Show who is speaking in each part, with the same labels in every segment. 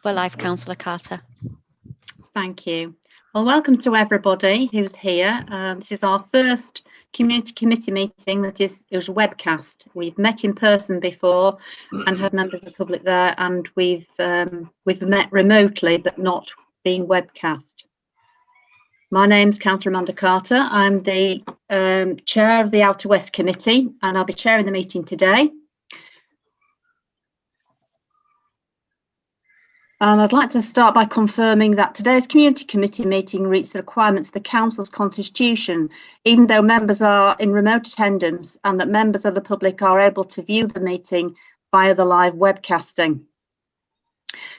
Speaker 1: We're live, Councillor Carter.
Speaker 2: Thank you. Well, welcome to everybody who's here. This is our first community committee meeting that is webcast. We've met in person before and had members of the public there, and we've met remotely but not being webcast. My name's Councillor Amanda Carter. I'm the chair of the Outer West Committee, and I'll be chairing the meeting today. And I'd like to start by confirming that today's community committee meeting meets the requirements of the council's constitution, even though members are in remote attendance, and that members of the public are able to view the meeting via the live webcasting.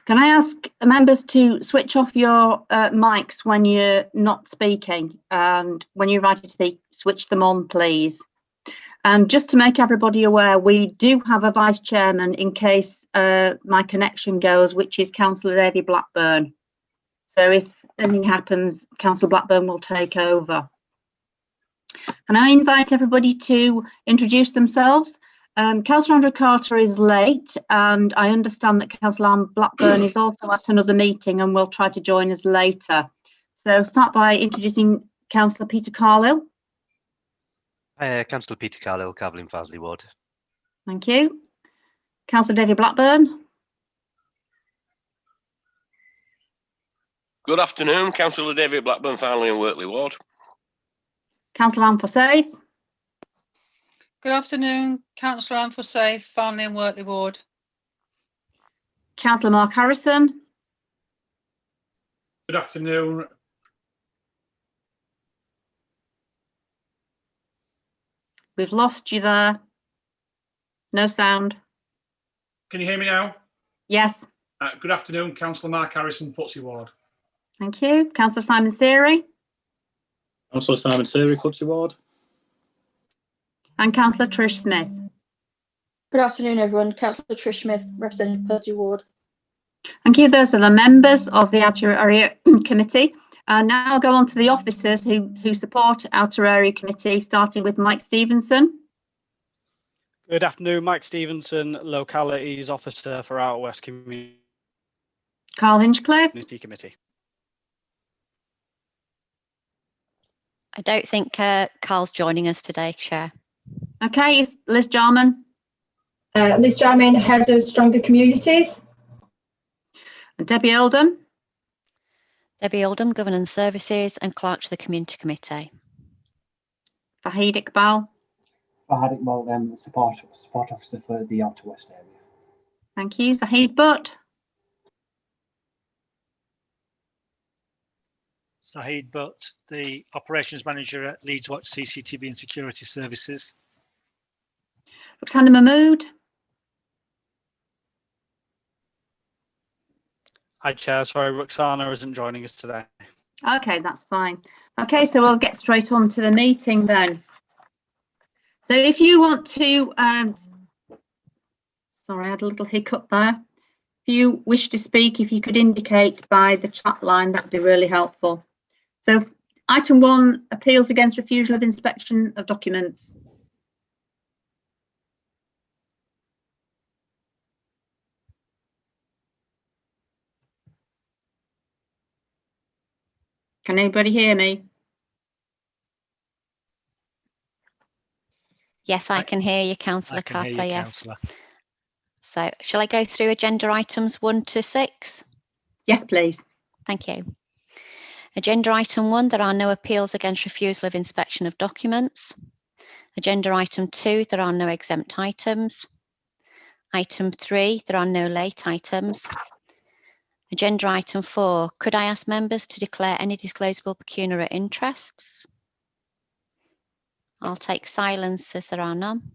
Speaker 2: Can I ask members to switch off your mics when you're not speaking, and when you're invited to speak, switch them on, please. And just to make everybody aware, we do have a vice chairman in case my connection goes, which is Councillor David Blackburn. So if anything happens, Councillor Blackburn will take over. Can I invite everybody to introduce themselves? Councillor Andrew Carter is late, and I understand that Councillor Anne Blackburn is also at another meeting and will try to join us later. So start by introducing Councillor Peter Carlisle.
Speaker 3: Councillor Peter Carlisle, Cavling Farsley Ward.
Speaker 2: Thank you. Councillor David Blackburn.
Speaker 4: Good afternoon, Councillor David Blackburn, Farsley and Wortley Ward.
Speaker 2: Councillor Anne Forsyth.
Speaker 5: Good afternoon, Councillor Anne Forsyth, Farsley and Wortley Ward.
Speaker 2: Councillor Mark Harrison.
Speaker 6: Good afternoon.
Speaker 2: We've lost you there. No sound.
Speaker 6: Can you hear me now?
Speaker 2: Yes.
Speaker 6: Good afternoon, Councillor Mark Harrison, Putsey Ward.
Speaker 2: Thank you. Councillor Simon Seary.
Speaker 7: Councillor Simon Seary, Putsey Ward.
Speaker 2: And Councillor Trish Smith.
Speaker 8: Good afternoon, everyone. Councillor Trish Smith, representing Putsey Ward.
Speaker 2: Thank you. Those are the members of the Outer Area Committee. And now I'll go on to the officers who support Outer Area Committee, starting with Mike Stevenson.
Speaker 9: Good afternoon, Mike Stevenson, Localities Officer for Outer West Community
Speaker 2: Carl Hinchcliffe.
Speaker 9: Committee.
Speaker 1: I don't think Carl's joining us today, Chair.
Speaker 2: Okay, is Liz Jarman.
Speaker 10: Liz Jarman, Head of Stronger Communities.
Speaker 2: And Debbie Oldham.
Speaker 1: Debbie Oldham, Governance Services and Clerk to the Community Committee.
Speaker 2: Fahid Iqbal.
Speaker 11: Fahid Iqbal, support officer for the Outer West area.
Speaker 2: Thank you. Zahid Butt.
Speaker 12: Zahid Butt, the Operations Manager at Leeds Watch CCTV and Security Services.
Speaker 2: Roxana Mahmood.
Speaker 9: Hi, Chair. Sorry, Roxana isn't joining us today.
Speaker 2: Okay, that's fine. Okay, so we'll get straight on to the meeting then. So if you want to, sorry, I had a little hiccup there. If you wish to speak, if you could indicate by the chat line, that would be really helpful. So item 1, appeals against refusal of inspection of documents. Can anybody hear me?
Speaker 1: Yes, I can hear you, Councillor Carter, yes. Councillor. So shall I go through agenda items 1 to 6?
Speaker 2: Yes, please.
Speaker 1: Thank you. Agenda item 1, there are no appeals against refusal of inspection of documents. Agenda item 2, there are no exempt items. Item 3, there are no late items. Agenda item 4, could I ask members to declare any disclosable pecuniary interests? I'll take silence as there are none.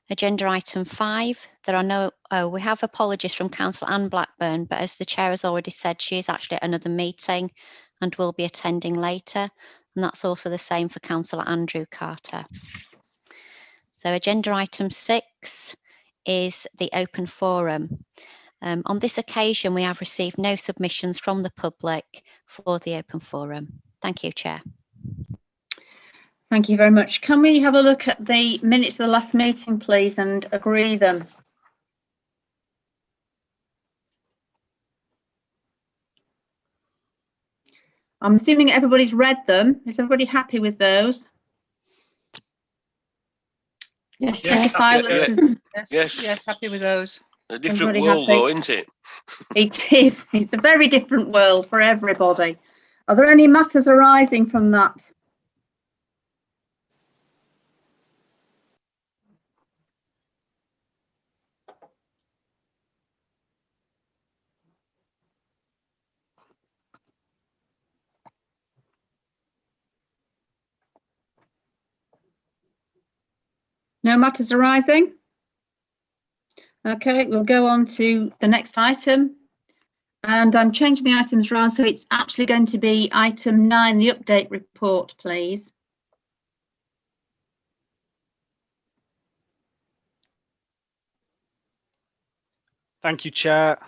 Speaker 1: Agenda item 5, there are no, we have apologies from Councillor Anne Blackburn, but as the Chair has already said, she is actually at another meeting and will be attending later. And that's also the same for Councillor Andrew Carter. So agenda item 6 is the open forum. On this occasion, we have received no submissions from the public for the open forum. Thank you, Chair.
Speaker 2: Thank you very much. Can we have a look at the minutes of the last meeting, please, and agree them? I'm assuming everybody's read them. Is everybody happy with those?
Speaker 8: Yes,
Speaker 6: Yes,
Speaker 8: Chair.
Speaker 2: Silence is-
Speaker 5: Yes, happy with those.
Speaker 4: A different
Speaker 2: Everybody
Speaker 4: world,
Speaker 2: happy?
Speaker 4: though, isn't it?
Speaker 2: It is. It's a very different world for everybody. Are there any matters arising from that? No matters arising? Okay, we'll go on to the next item. And I'm changing the items around, so it's actually going to be item 9, the update report, please.
Speaker 9: Thank you, Chair.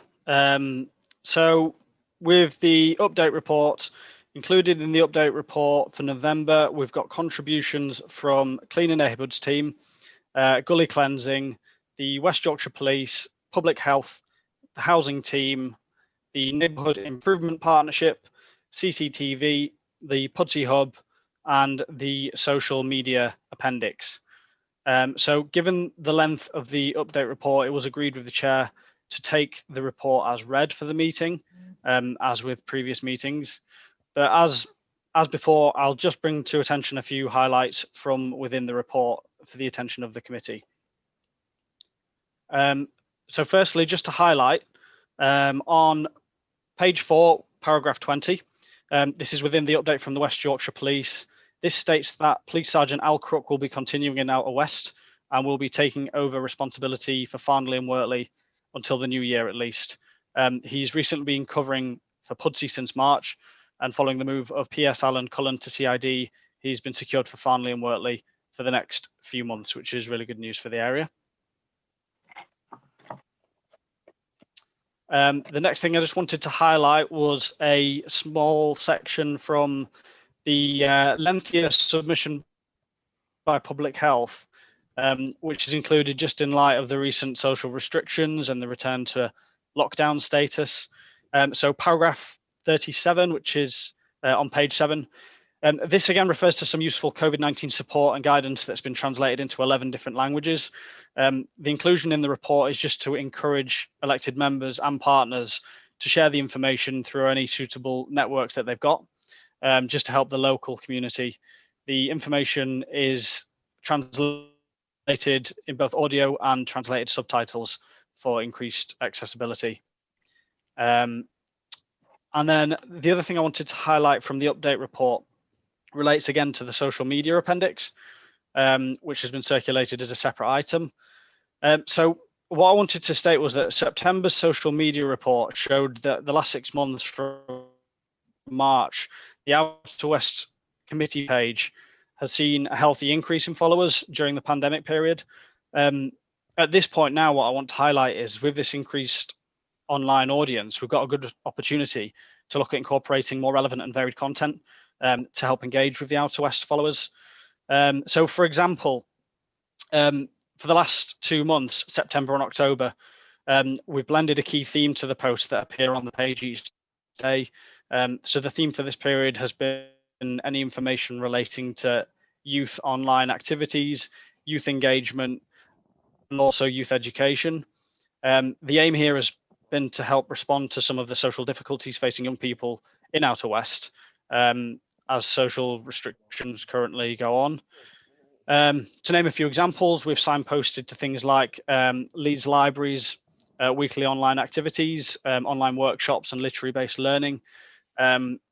Speaker 9: So with the update report, included in the update report for November, we've got contributions from Cleaning Neighbourhoods team, Gully Cleansing, the West Yorkshire Police, Public Health, the Housing team, the Neighbourhood Improvement Partnership, CCTV, the Pudsey Hub, and the social media appendix. So given the length of the update report, it was agreed with the Chair to take the report as read for the meeting, as with previous meetings. But as before, I'll just bring to attention a few highlights from within the report for the attention of the committee. So firstly, just to highlight, on page 4, paragraph 20, this is within the update from the West Yorkshire Police. This states that Police Sergeant Al Crook will be continuing in Outer West and will be taking over responsibility for Farnley and Wortley until the new year at least. He's recently been covering for Pudsey since March, and following the move of PS Alan Cullen to CID, he's been secured for Farnley and Wortley for the next few months, which is really good news for the area. The next thing I just wanted to highlight was a small section from the lengthier submission by Public Health, which is included just in light of the recent social restrictions and the return to lockdown status. So paragraph 37, which is on page 7, this again refers to some useful COVID-19 support and guidance that's been translated into 11 different languages. The inclusion in the report is just to encourage elected members and partners to share the information through any suitable networks that they've got, just to help the local community. The information is translated in both audio and translated subtitles for increased accessibility. And then the other thing I wanted to highlight from the update report relates again to the social media appendix, which has been circulated as a separate item. So what I wanted to state was that September's social media report showed that the last 6 months from March, the Outer West committee page has seen a healthy increase in followers during the pandemic period. At this point now, what I want to highlight is with this increased online audience, we've got a good opportunity to look at incorporating more relevant and varied content to help engage with the Outer West followers. So for example, for the last 2 months, September and October, we've blended a key theme to the posts that appear on the page each day. So the theme for this period has been any information relating to youth online activities, youth engagement, and also youth education. The aim here has been to help respond to some of the social difficulties facing young people in Outer West as social restrictions currently go on. To name a few examples, we've signposted to things like Leeds Libraries, weekly online activities, online workshops and literary-based learning.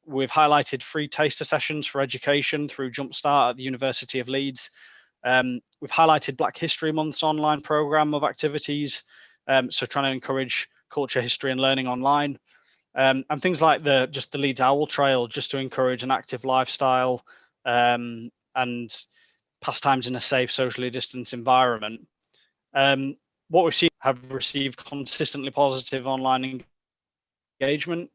Speaker 9: We've highlighted free taster sessions for education through Jumpstart at the University of Leeds. We've highlighted Black History Month's online programme of activities, so trying to encourage culture, history and learning online. And things like the Leeds Owl Trail, just to encourage an active lifestyle and pastimes in a safe, socially distanced environment. What we've seen have received consistently positive online engagement.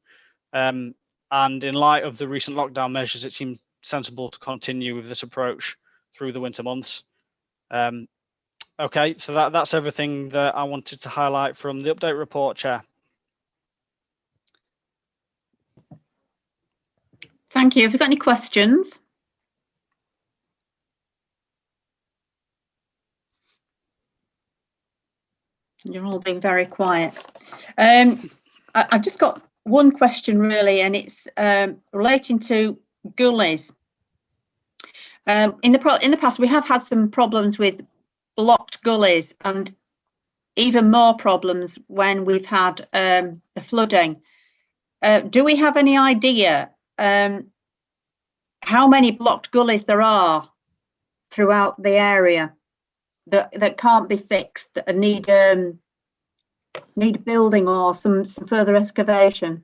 Speaker 9: And in light of the recent lockdown measures, it seemed sensible to continue with this approach through the winter months. Okay, so that's everything that I wanted to highlight from the update report, Chair.
Speaker 2: Thank you. Have you got any questions? You're all being very quiet. I've just got one question really, and it's relating to gullies. In the past, we have had some problems with blocked gullies, and even more problems when we've had the flooding. Do we have any idea how many blocked gullies there are throughout the area that can't be fixed and need building or some further excavation?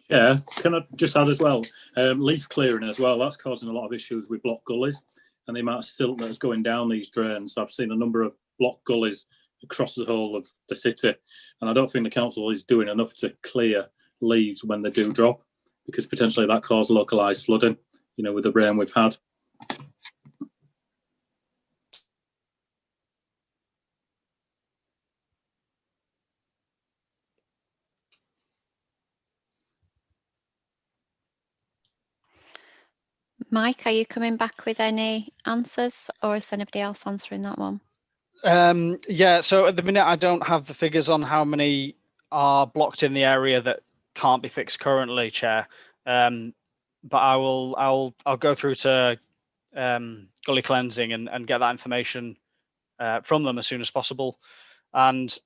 Speaker 7: Yeah, can I just add as well, leaf clearing as well, that's causing a lot of issues with blocked gullies and the amount of silt that's going down these drains. I've seen a number of blocked gullies across the whole of the city, and I don't think the council is doing enough to clear leaves when they do drop, because potentially that causes localised flooding, you know, with the rain we've had.
Speaker 1: Mike, are you coming back with any answers, or is anybody else answering that one?
Speaker 9: Yeah, so at the minute I don't have the figures on how many are blocked in the area that can't be fixed currently, Chair. But I'll go through to gully cleansing and get that information from them as soon as possible. And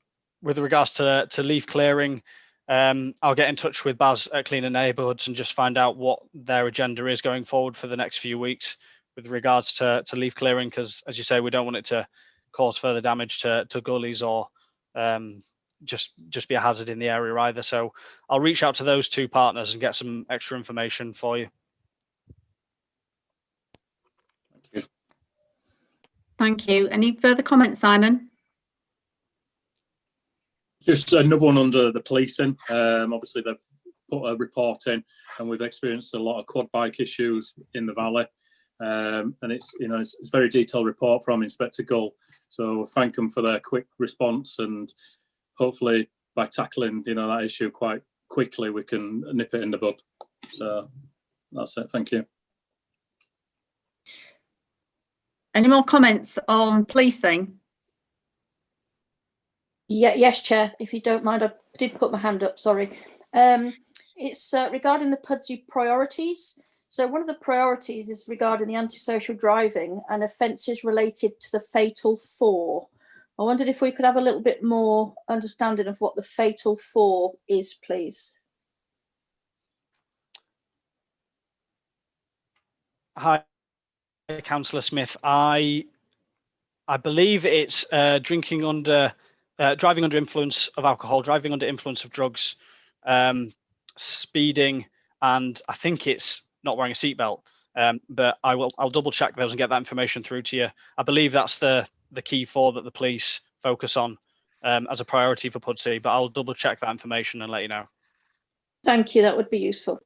Speaker 9: with regards to leaf clearing, I'll get in touch with Baz at Cleaner Neighbourhoods and just find out what their agenda is going forward for the next few weeks with regards to leaf clearing, because as you say, we don't want it to cause further damage to gullies or just be a hazard in the area either. So I'll reach out to those two partners and get some extra information for you.
Speaker 7: Thank you.
Speaker 2: Thank you. Any further comments, Simon?
Speaker 7: Just another one under the policing. Obviously, they've put a report in, and we've experienced a lot of quad bike issues in the valley. And it's, you know, it's a very detailed report from Inspector Gull. So thank them for their quick response, and hopefully by tackling, you know, that issue quite quickly, we can nip it in the bud. So that's it. Thank you.
Speaker 2: Any more comments on policing?
Speaker 8: Yeah, yes, Chair. If you don't mind, I did put my hand up. Sorry. It's regarding the Pudsey priorities. So one of the priorities is regarding the antisocial driving and offences related to the fatal four. I wondered if we could have a little bit more understanding of what the fatal four is, please.
Speaker 9: Hi, Councillor Smith. I believe it's driving under influence of alcohol, driving under influence of drugs, speeding, and I think it's not wearing a seatbelt. But I'll double check those and get that information through to you. I believe that's the key four that the police focus on as a priority for Pudsey, but I'll double check that information and let you know.
Speaker 8: Thank you. That would be useful.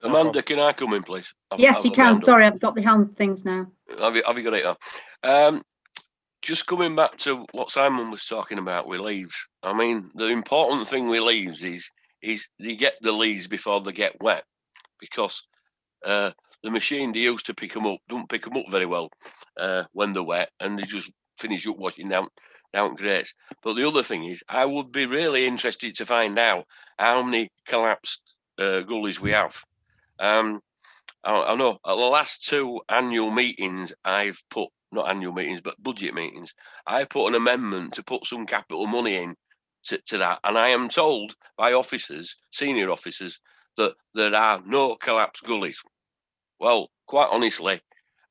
Speaker 4: Amanda, can I come in, please?
Speaker 2: Yes, you can. Sorry, I've got the hand things now.
Speaker 4: Have you got it on? Just coming back to what Simon was talking about with leaves. I mean, the important thing with leaves is you get the leaves before they get wet, because the machine they used to pick them up don't pick them up very well when they're wet, and they just finish up washing down grates. But the other thing is, I would be really interested to find out how many collapsed gullies we have. I know at the last two annual meetings, I've put, not annual meetings, but budget meetings, I put an amendment to put some capital money in to that. And I am told by officers, senior officers, that there are no collapsed gullies. Well, quite honestly,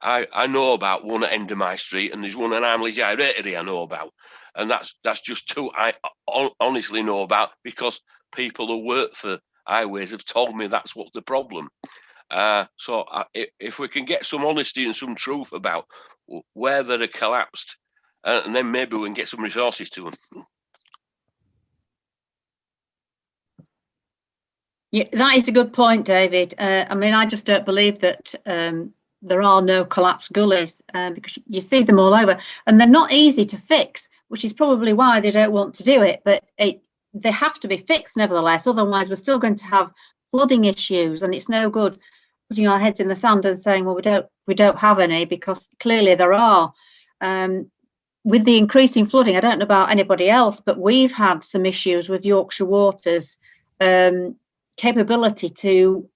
Speaker 4: I know about one at end of my street, and there's one at Armley Gyratery I know about. And that's just two I honestly know about, because people who work for highways have told me that's what's the problem. So if we can get some honesty and some truth about where they're collapsed, and then maybe we can get some resources to them.
Speaker 2: Yeah, that is a good point, David. I mean, I just don't believe that there are no collapsed gullies, because you see them all over, and they're not easy to fix, which is probably why they don't want to do it. But they have to be fixed nevertheless, otherwise we're still going to have flooding issues, and it's no good putting our heads in the sand and saying, well, we don't have any, because clearly there are. With the increasing flooding, I don't know about anybody else, but we've had some issues with Yorkshire Water's capability to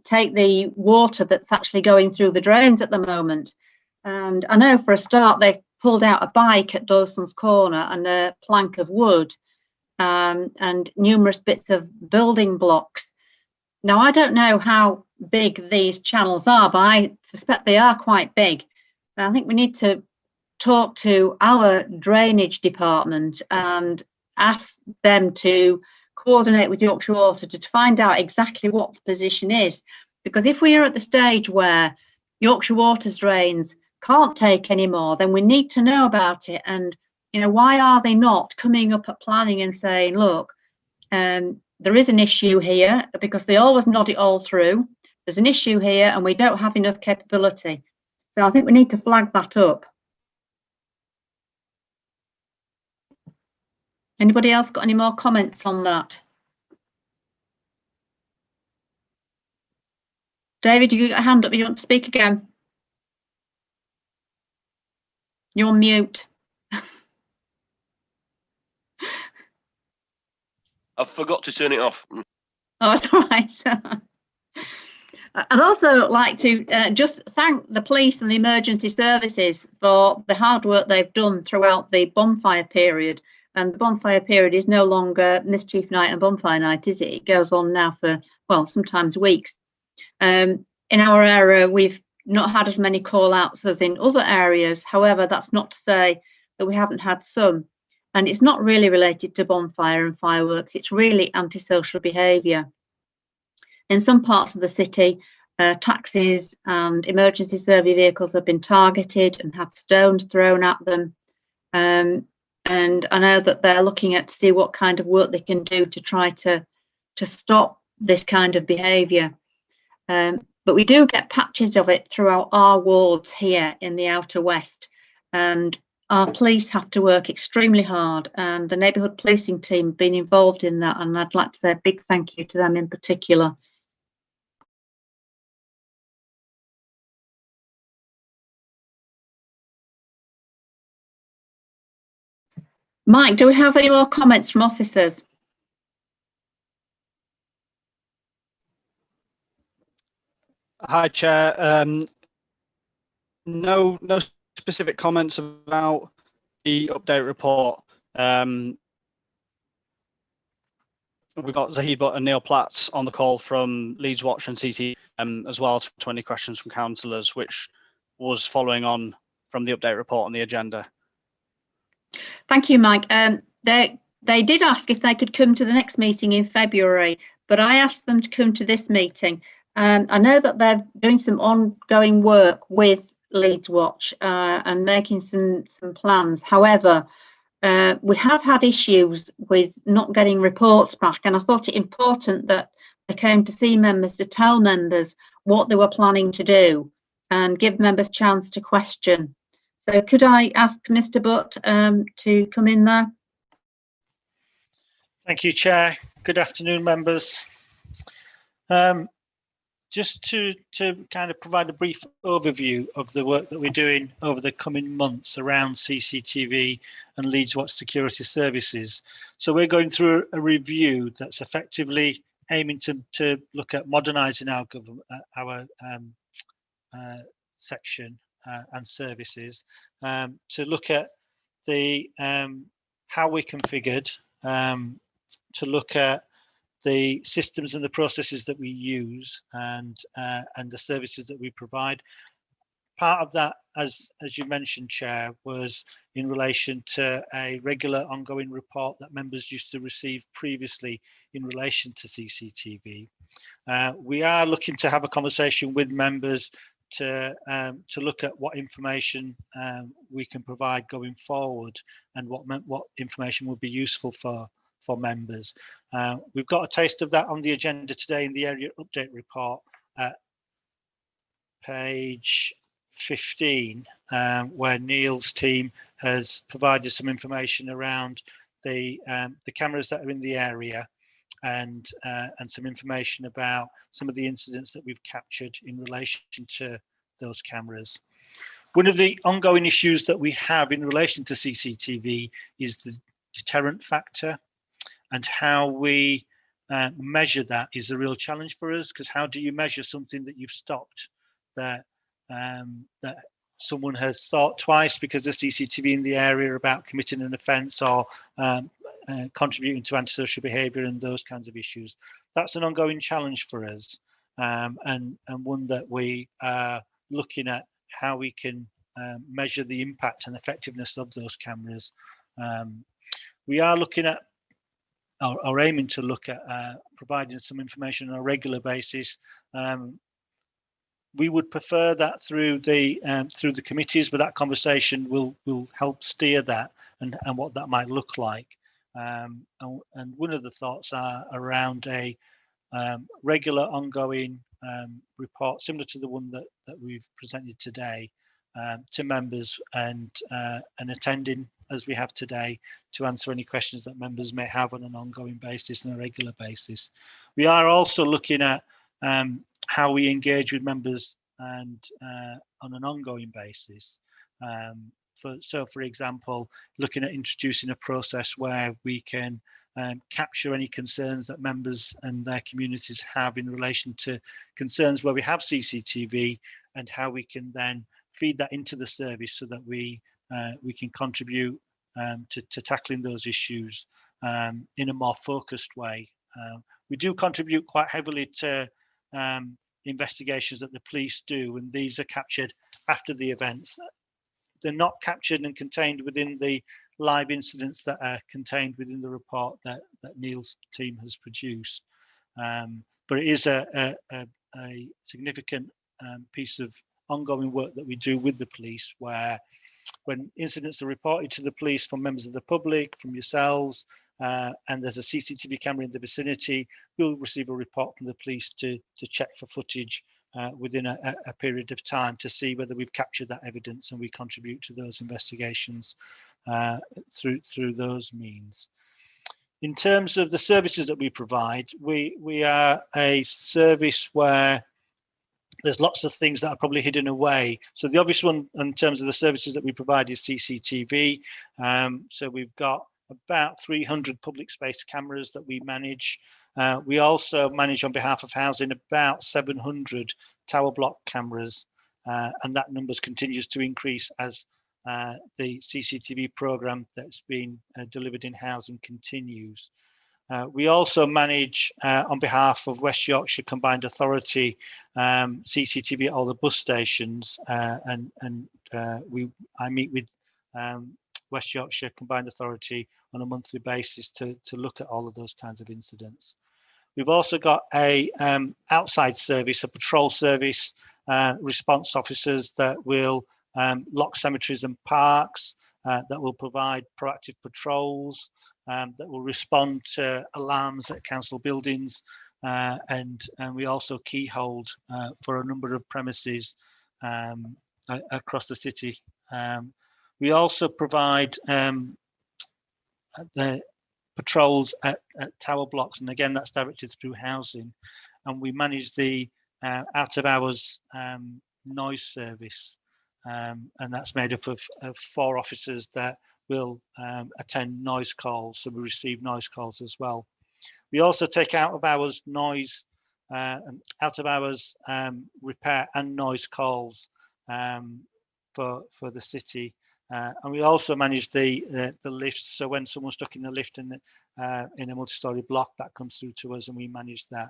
Speaker 2: take the water that's actually going through the drains at the moment. And I know for a start they've pulled out a bike at Dawson's Corner and a plank of wood and numerous bits of building blocks. Now, I don't know how big these channels are, but I suspect they are quite big. I think we need to talk to our drainage department and ask them to coordinate with Yorkshire Water to find out exactly what the position is. Because if we are at the stage where Yorkshire Water's drains can't take any more, then we need to know about it. And, you know, why are they not coming up at planning and saying, look, there is an issue here, because they always nod it all through. There's an issue here and we don't have enough capability. So I think we need to flag that up. Anybody else got any more comments on that? David, you got a hand up. You want to speak again? You're on mute.
Speaker 4: I forgot to turn it off.
Speaker 2: Oh, that's all right. I'd also like to just thank the police and the emergency services for the hard work they've done throughout the bonfire period. And the bonfire period is no longer Mischief Night and Bonfire Night, is it? It goes on now for, well, sometimes weeks. In our area, we've not had as many call-outs as in other areas. However, that's not to say that we haven't had some. And it's not really related to bonfire and fireworks. It's really antisocial behaviour. In some parts of the city, taxis and emergency service vehicles have been targeted and had stones thrown at them. And I know that they're looking at to see what kind of work they can do to try to stop this kind of behaviour. But we do get patches of it throughout our wards here in the Outer West. And our police have to work extremely hard, and the neighbourhood policing team have been involved in that. And I'd like to say a big thank you to them in particular. Mike, do we have any more comments from officers?
Speaker 9: Hi, Chair. No specific comments about the update report. We've got Zahid Butt and Neil Platts on the call from Leeds Watch and CT, as well as 20 questions from councillors, which was following on from the update report on the agenda. Thank you, Mike.
Speaker 2: They did ask if they could come to the next meeting in February, but I asked them to come to this meeting. I know that they're doing some ongoing work with Leeds Watch and making some plans. However, we have had issues with not getting reports back, and I thought it important that they came to see members to tell members what they were planning to do and give members a chance to question. So could I ask Mr. Butt to come in there?
Speaker 12: Thank you, Chair. Good afternoon, members. Just to kind of provide a brief overview of the work that we're doing over the coming months around CCTV and Leeds Watch Security Services. So we're going through a review that's effectively aiming to look at modernising our government, our section and services, to look at the how we're configured, to look at the systems and the processes that we use, and the services that we provide. Part of that, as you mentioned, Chair, was in relation to a regular ongoing report that members used to receive previously in relation to CCTV. We are looking to have a conversation with members to look at what information we can provide going forward, and what information would be useful for members. We've got a taste of that on the agenda today in the area update report at page 15, where Neil's team has provided some information around the cameras that are in the area, and some information about some of the incidents that we've captured in relation to those cameras. One of the ongoing issues that we have in relation to CCTV is the deterrent factor, and how we measure that is a real challenge for us, because how do you measure something that you've stopped, that that someone has thought twice because of CCTV in the area about committing an offence or contributing to antisocial behaviour and those kinds of issues. That's an ongoing challenge for us, and one that we are looking at how we can measure the impact and effectiveness of those cameras. We are looking at, or aiming to look at, providing some information on a regular basis. We would prefer that through the committees, but that conversation will help steer that and what that might look like. And one of the thoughts are around a regular ongoing report similar to the one that we've presented today, to members and attending as we have today, to answer any questions that members may have on an ongoing basis and a regular basis. We are also looking at how we engage with members and on an ongoing basis. So for example, looking at introducing a process where we can capture any concerns that members and their communities have in relation to concerns where we have CCTV, and how we can then feed that into the service so that we can contribute to tackling those issues in a more focused way. We do contribute quite heavily to investigations that the police do, and these are captured after the events. They're not captured and contained within the live incidents that are contained within the report that Neil's team has produced. But it is a significant piece of ongoing work that we do with the police, where when incidents are reported to the police from members of the public, from yourselves, and there's a CCTV camera in the vicinity, we'll receive a report from the police to check for footage within a period of time to see whether we've captured that evidence, and we contribute to those investigations through those means. In terms of the services that we provide, we are a service where there's lots of things that are probably hidden away. So the obvious one in terms of the services that we provide is CCTV. So we've got about 300 public space cameras that we manage. We also manage on behalf of housing about 700 tower block cameras, and that numbers continues to increase as the CCTV program that's been delivered in housing continues. We also manage on behalf of West Yorkshire Combined Authority CCTV at all the bus stations, and I meet with West Yorkshire Combined Authority on a monthly basis to look at all of those kinds of incidents. We've also got a outside service, a patrol service, response officers that will lock cemeteries and parks, that will provide proactive patrols, that will respond to alarms at council buildings, and we also keyhold for a number of premises across the city. We also provide the patrols at tower blocks, and again that's directed through housing, and we manage the out of hours noise service, and that's made up of 4 officers that will attend noise calls, so we receive noise calls as well. We also take out of hours noise, out of hours repair and noise calls for the city, and we also manage the lifts. So when someone's stuck in the lift in a multi-story block, that comes through to us, and we manage that.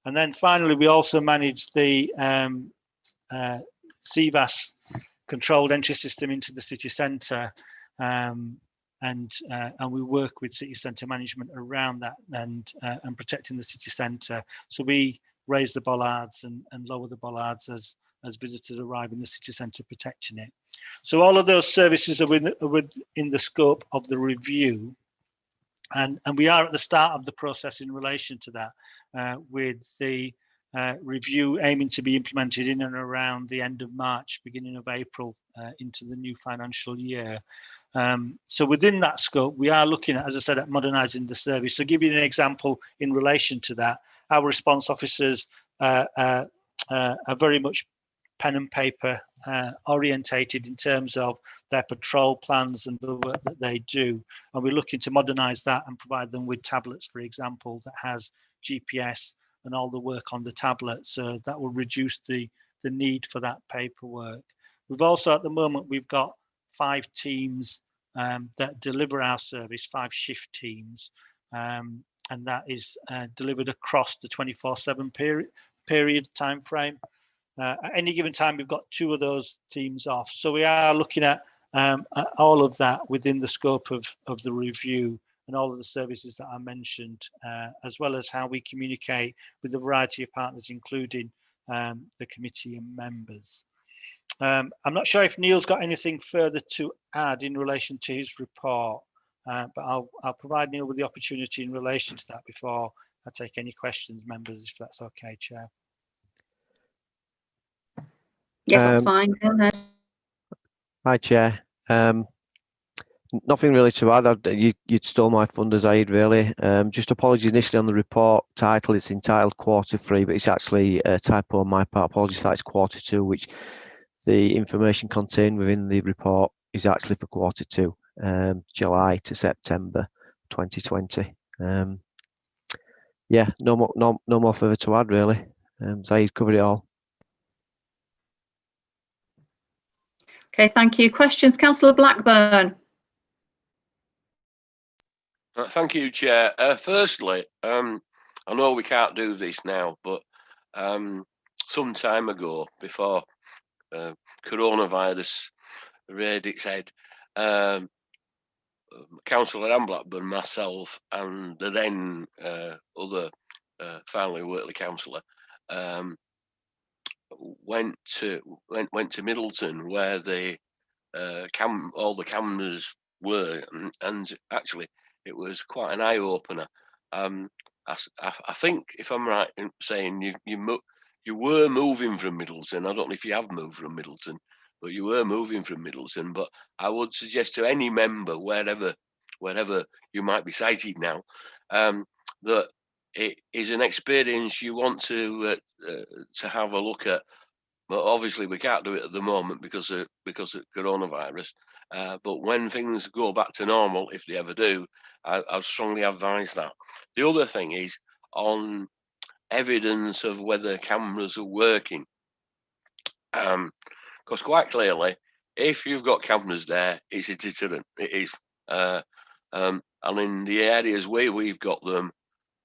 Speaker 12: And then finally, we also manage the CVAS controlled entry system into the city centre. And we work with city centre management around that and protecting the city centre. So we raise the bollards and lower the bollards as visitors arrive in the city centre, protecting it. So all of those services are within the scope of the review, and we are at the start of the process in relation to that, with the review aiming to be implemented in and around the end of March, beginning of April, into the new financial year. So within that scope, we are looking at, as I said, at modernising the service. So give you an example in relation to that, our response officers are very much pen and paper orientated in terms of their patrol plans and the work that they do. And we're looking to modernise that and provide them with tablets, for example, that has GPS and all the work on the tablet. So that will reduce the need for that paperwork. We've also, at the moment, we've got 5 teams that deliver our service, 5 shift teams, and that is delivered across the 24/7 period time frame. At any given time, we've got 2 of those teams off. So we are looking at all of that within the scope of the review and all of the services that I mentioned, as well as how we communicate with a variety of partners, including the committee and members. I'm not sure if Neil's got anything further to add in relation to his report, but I'll provide Neil with the opportunity in relation to that before I take any questions, members, if that's okay, Chair.
Speaker 2: Yes, that's fine. Go ahead.
Speaker 13: Hi, Chair. Nothing really to add. You'd stole my thunder, Zaid, really. Just apologies initially on the report title. It's entitled Q3, but it's actually a typo on my part. Apologies that it's Q2, which the information contained within the report is actually for Q2, July to September 2020. Yeah, no more further to add, really. Zaid covered it all.
Speaker 2: Okay, thank you. Questions, Councillor Blackburn.
Speaker 4: Thank you, Chair. Firstly, I know we can't do this now, but some time ago, before coronavirus reared its head, Councillor Ann Blackburn, myself, and the then other Farsley Wortley councillor went to Middleton, where the all the cameras were, and actually it was quite an eye opener. I think, if I'm right in saying, you were moving from Middleton. I don't know if you have moved from Middleton, but you were moving from Middleton. But I would suggest to any member, wherever you might be sighted now, that it is an experience you want to have a look at. But obviously we can't do it at the moment because of coronavirus. But when things go back to normal, if they ever do, I strongly advise that. The other thing is on evidence of whether cameras are working. Because quite clearly, if you've got cameras there, it's a deterrent. It is. And in the areas where we've got them,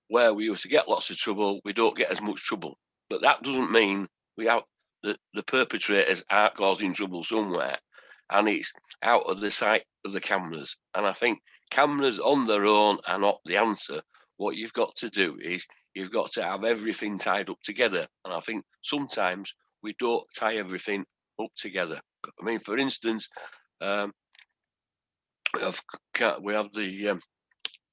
Speaker 4: where we used to get lots of trouble, we don't get as much trouble. But that doesn't mean we have the perpetrators are causing trouble somewhere, and it's out of the sight of the cameras. And I think cameras on their own are not the answer. What you've got to do is you've got to have everything tied up together. And I think sometimes we don't tie everything up together. I mean, for instance, we have the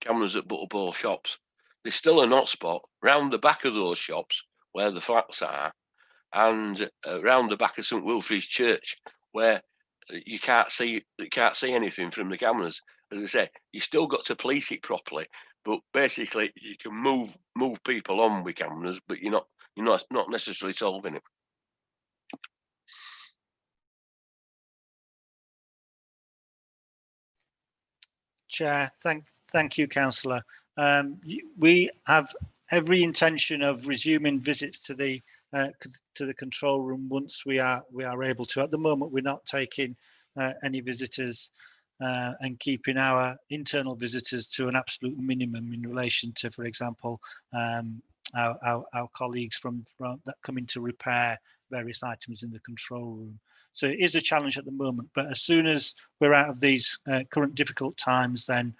Speaker 4: cameras at Butterball shops. There's still an hotspot round the back of those shops where the flats are, and around the back of St Wilfrid's Church, where you can't see anything from the cameras. As I say, you still got to police it properly, but basically you can move people on with cameras, but you're not necessarily solving it.
Speaker 12: Chair, thank you, Councillor. We have every intention of resuming visits to the control room once we are able to. At the moment, we're not taking any visitors and keeping our internal visitors to an absolute minimum in relation to, for example, our colleagues from that come in to repair various items in the control room. So it is a challenge at the moment, but as soon as we're out of these current difficult times, then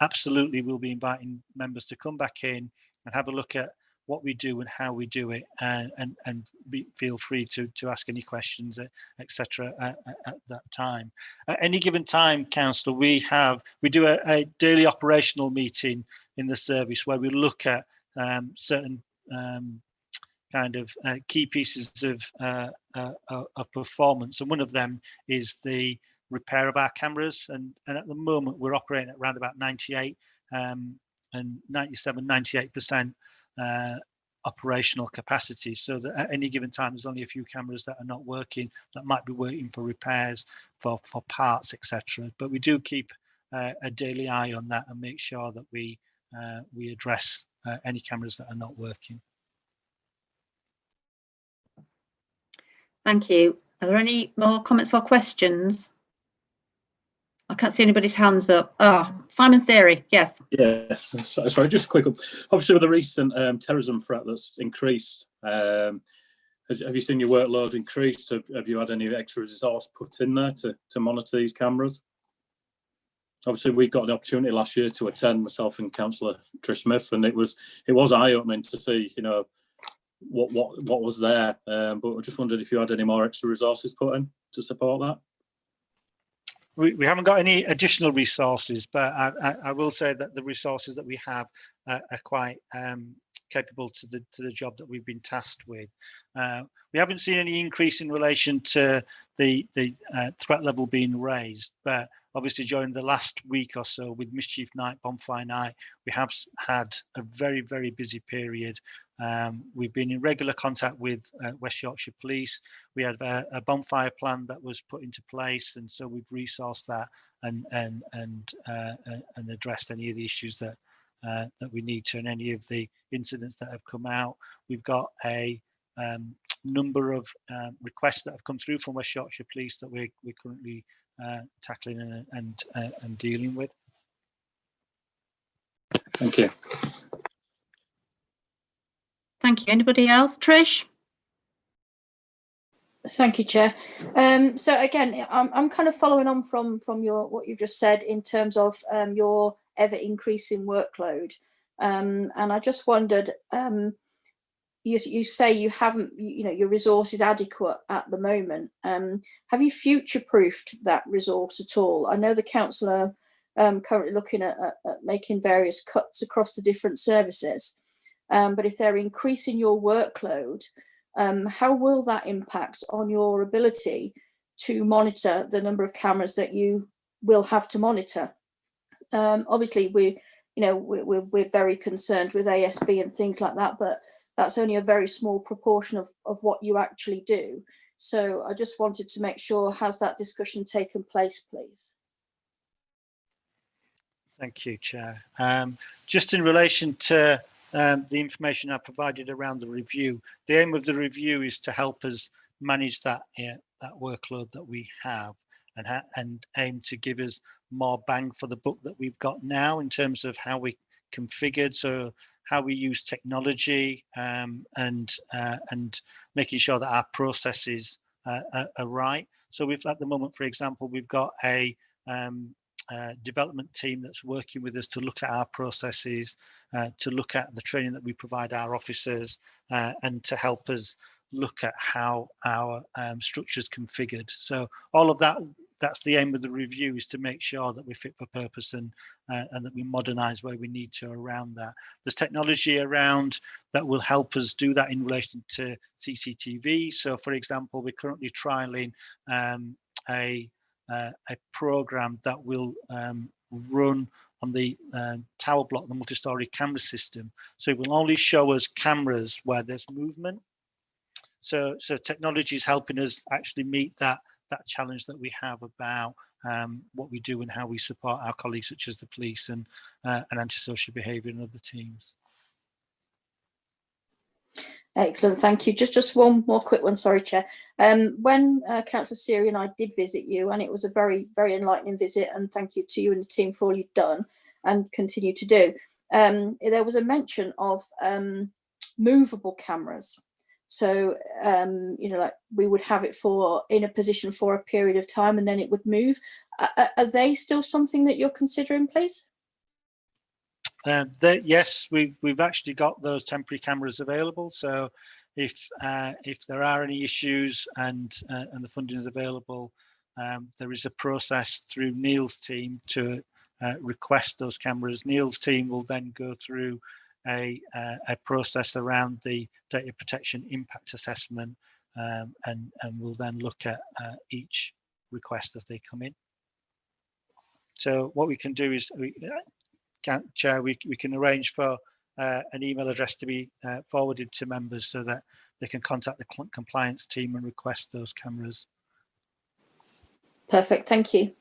Speaker 12: absolutely we'll be inviting members to come back in and have a look at what we do and how we do it, and feel free to ask any questions, etc. At that time. At any given time, Councillor, we do a daily operational meeting in the service where we look at certain kind of key pieces of performance, and one of them is the repair of our cameras, and at the moment we're operating at around about 98 and 97, 98% operational capacity, so that at any given time there's only a few cameras that are not working, that might be waiting for repairs, for parts, etc. But we do keep a daily eye on that and make sure that we address any cameras that are not working.
Speaker 2: Thank you. Are there any more comments or questions? I can't see anybody's hands up. Simon Seary, yes.
Speaker 7: Yeah, sorry, just a quick one. Obviously, with the recent terrorism threat that's increased, have you seen your workload increased? Have you had any extra resource put in there to monitor these cameras? Obviously, we got the opportunity last year to attend, myself and Councillor Trish Smith, and it was eye-opening to see, you know, what was there. But I just wondered if you had any more extra resources put in to support that.
Speaker 12: We haven't got any additional resources, but I will say that the resources that we have are quite capable to the job that we've been tasked with. We haven't seen any increase in relation to the threat level being raised, but obviously during the last week or so with Mischief Night, Bonfire Night, we have had a very, very busy period. We've been in regular contact with West Yorkshire Police. We had a bonfire plan that was put into place, and so we've resourced that and addressed any of the issues that we need to, and any of the incidents that have come out. We've got a number of requests that have come through from West Yorkshire Police that we're currently tackling and dealing with.
Speaker 7: Thank you.
Speaker 2: Thank you. Anybody else? Trish?
Speaker 8: Thank you, Chair. So again, I'm kind of following on from what you just said in terms of your ever increasing workload, and I just wondered. You say you haven't, your resource is adequate at the moment. Have you future-proofed that resource at all? I know the councillor currently looking at making various cuts across the different services, but if they're increasing your workload, how will that impact on your ability to monitor the number of cameras that you will have to monitor? Obviously, we're very concerned with ASB and things like that, but that's only a very small proportion of what you actually do. So I just wanted to make sure, has that discussion taken place, please?
Speaker 12: Thank you, Chair. Just in relation to the information I provided around the review, the aim of the review is to help us manage that workload that we have, and aim to give us more bang for the buck that we've got now in terms of how we configured, so how we use technology, and making sure that our processes are right. So we've, at the moment, for example, we've got a development team that's working with us to look at our processes, to look at the training that we provide our officers, and to help us look at how our structure's configured. So all of that, that's the aim of the review, is to make sure that we're fit for purpose and that we modernise where we need to around that. There's technology around that will help us do that in relation to CCTV. So, for example, we're currently trialling a program that will run on the tower block, the multi-story camera system. So it will only show us cameras where there's movement. So technology is helping us actually meet that challenge that we have about what we do and how we support our colleagues, such as the police and antisocial behaviour and other teams.
Speaker 8: Excellent, thank you. Just one more quick one, sorry, Chair. When Councillor Seary and I did visit you, and it was a very, very enlightening visit, and thank you to you and the team for all you've done and continue to do. There was a mention of movable cameras. So, like we would have it in a position for a period of time and then it would move. Are they still something that you're considering, please?
Speaker 12: Yes, we've actually got those temporary cameras available. So if there are any issues and the funding is available, there is a process through Neil's team to request those cameras. Neil's team will then go through a process around the data protection impact assessment, and we'll then look at each requests as they come in. So what we can do is, Chair, we can arrange for an email address to be forwarded to members so that they can contact the compliance team and request those cameras.
Speaker 8: Perfect, thank you.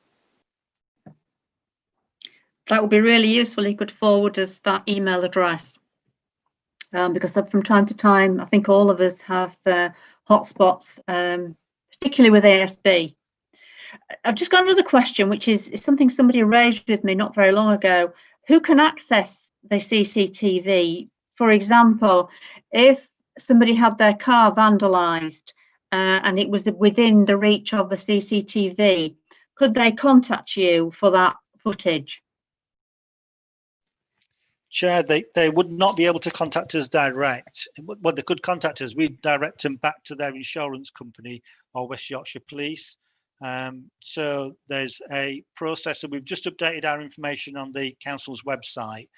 Speaker 2: That would be really useful. You could forward us that email address. Because from time to time, I think all of us have hotspots, particularly with ASB. I've just got another question, which is something somebody raised with me not very long ago. Who can access the CCTV? For example, if somebody had their car vandalised and it was within the reach of the CCTV, could they contact you for that footage?
Speaker 12: Chair, they would not be able to contact us direct. What they could contact us, we'd direct them back to their insurance company or West Yorkshire Police. So there's a process, and we've just updated our information on the council's website.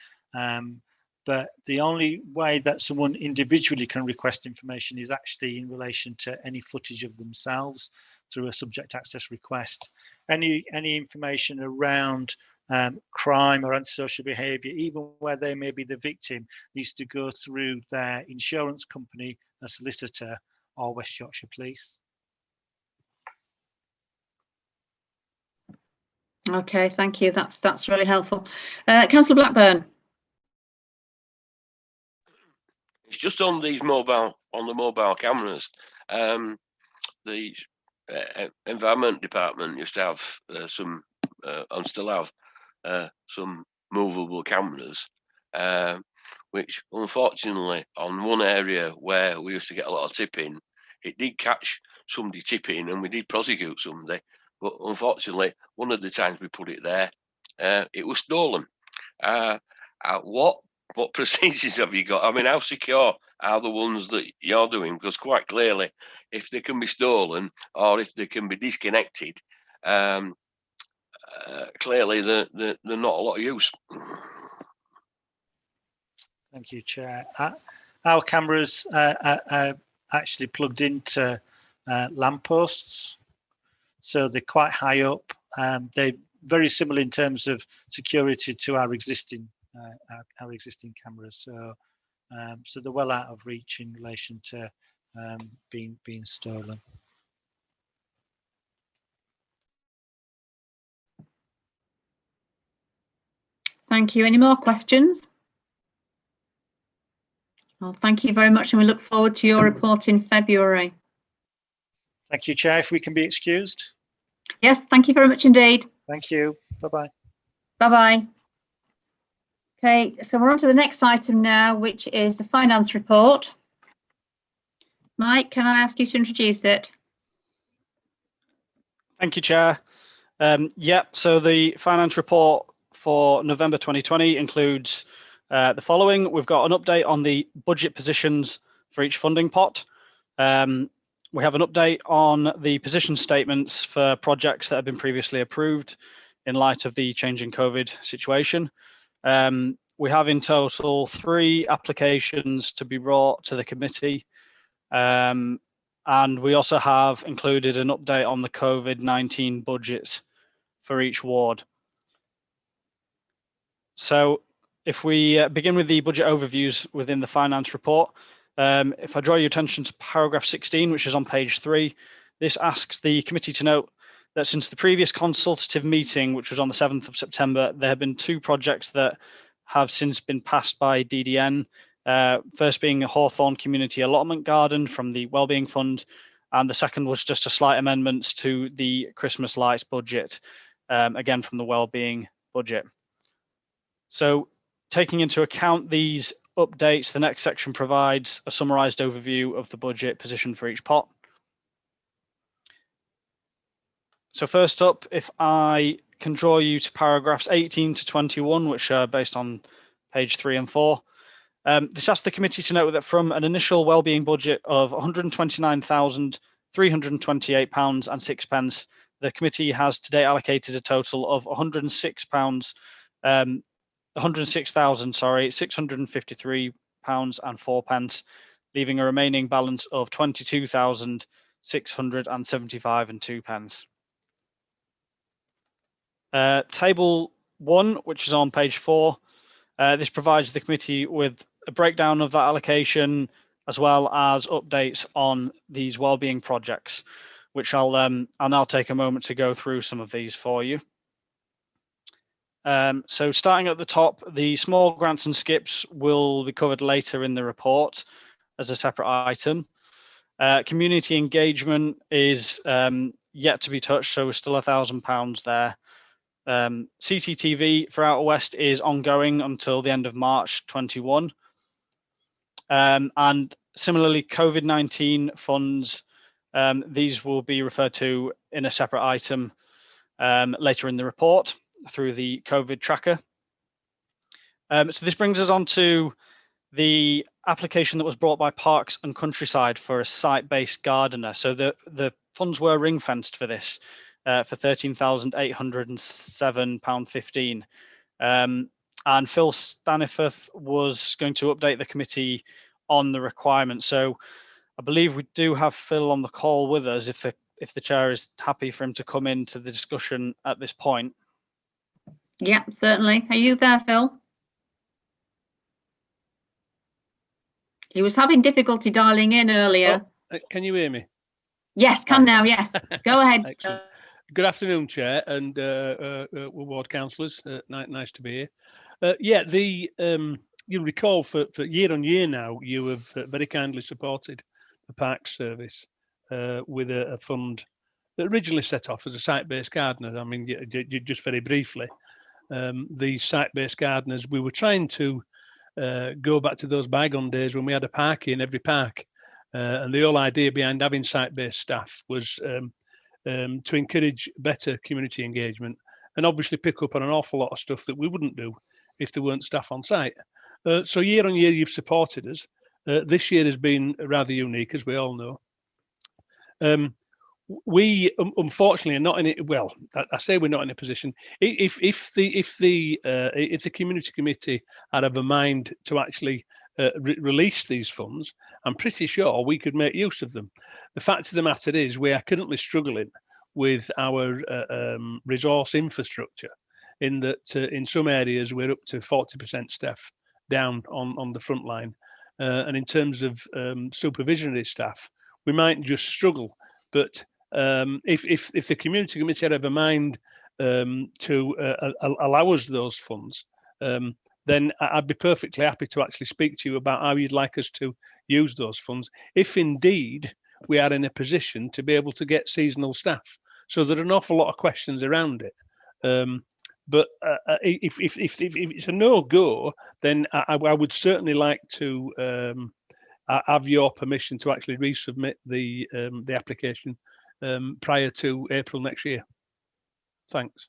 Speaker 12: But the only way that someone individually can request information is actually in relation to any footage of themselves through a subject access request. Any information around crime or antisocial behaviour, even where they may be the victim, needs to go through their insurance company, a solicitor, or West Yorkshire Police.
Speaker 2: Okay, thank you. That's really helpful. Councillor Blackburn.
Speaker 4: It's just on these mobile cameras. The Environment Department used to have some, and still have some movable cameras, which unfortunately on one area where we used to get a lot of tipping, it did catch somebody tipping and we did prosecute somebody. But unfortunately, one of the times we put it there, it was stolen. What procedures have you got? I mean, how secure are the ones that you're doing? Because quite clearly, if they can be stolen or if they can be disconnected, clearly they're not a lot of use.
Speaker 12: Thank you, Chair. Our cameras are actually plugged into lampposts, so they're quite high up. They're very similar in terms of security to our existing cameras. So so they're well out of reach in relation to being stolen.
Speaker 2: Thank you. Any more questions? Well, thank you very much, and we look forward to your report in February.
Speaker 12: Thank you, Chair. If we can be excused.
Speaker 2: Yes, thank you very much indeed.
Speaker 12: Thank you. Bye-bye.
Speaker 2: Bye-bye. Okay, so we're on to the next item now, which is the finance report. Mike, can I ask you to introduce it?
Speaker 9: Thank you, Chair. So the finance report for November 2020 includes the following. We've got an update on the budget positions for each funding pot. We have an update on the position statements for projects that have been previously approved in light of the changing COVID situation. We have in total 3 applications to be brought to the committee. And we also have included an update on the COVID-19 budgets for each ward. So if we begin with the budget overviews within the finance report, if I draw your attention to paragraph 16, which is on page 3, this asks the committee to note that since the previous consultative meeting, which was on the 7th of September, there have been 2 projects that have since been passed by DDN. First being a Hawthorne Community Allotment Garden from the Wellbeing Fund, and the second was just a slight amendments to the Christmas lights budget, again from the Wellbeing budget. So taking into account these updates, the next section provides a summarised overview of the budget position for each pot. So first up, if I can draw you to paragraphs 18 to 21, which are based on page 3 and 4. This asks the committee to note that from an initial wellbeing budget of £129,328.06, the committee has today allocated a total of £106,653.04, leaving a remaining balance of £22,675.02. Table 1, which is on page 4, this provides the committee with a breakdown of that allocation as well as updates on these wellbeing projects, which I'll now take a moment to go through some of these for you. So starting at the top, the small grants and skips will be covered later in the report as a separate item. Community engagement is yet to be touched, so we're still £1,000 there. CCTV for Outer West is ongoing until the end of March 21. And similarly, COVID-19 funds, these will be referred to in a separate item later in the report through the COVID tracker. So this brings us on to the application that was brought by Parks and Countryside for a site-based gardener. So the funds were ring-fenced for this for £13,807.15. And Phil Staniforth was going to update the committee on the requirements. So I believe we do have Phil on the call with us if the chair is happy for him to come into the discussion at this point.
Speaker 2: Yeah, certainly. Are you there, Phil? He was having difficulty dialing in earlier.
Speaker 14: Oh, can you hear me?
Speaker 2: Yes, can now, yes. Go ahead.
Speaker 14: Good afternoon, Chair and ward councillors. Nice to be here. Yeah, you'll recall for year on year now, you have very kindly supported the Parks Service with a fund that originally set off as a site-based gardener. I mean, just very briefly, these site-based gardeners, we were trying to go back to those bygone days when we had a park in every park. And the whole idea behind having site-based staff was to encourage better community engagement and obviously pick up on an awful lot of stuff that we wouldn't do if there weren't staff on site. So year on year, you've supported us. This year has been rather unique, as we all know. We unfortunately are not in it. Well, I say we're not in a position. If the community committee had of a mind to actually release these funds, I'm pretty sure we could make use of them. The fact of the matter is we are currently struggling with our resource infrastructure in that in some areas we're up to 40% staff down on the front line. And in terms of supervisionary staff, we might just struggle. But if the community committee had a mind to allow us those funds, then I'd be perfectly happy to actually speak to you about how you'd like us to use those funds, if indeed we are in a position to be able to get seasonal staff. So there are an awful lot of questions around it. But if it's a no-go, then I would certainly like to have your permission to actually resubmit the application prior to April next year. Thanks.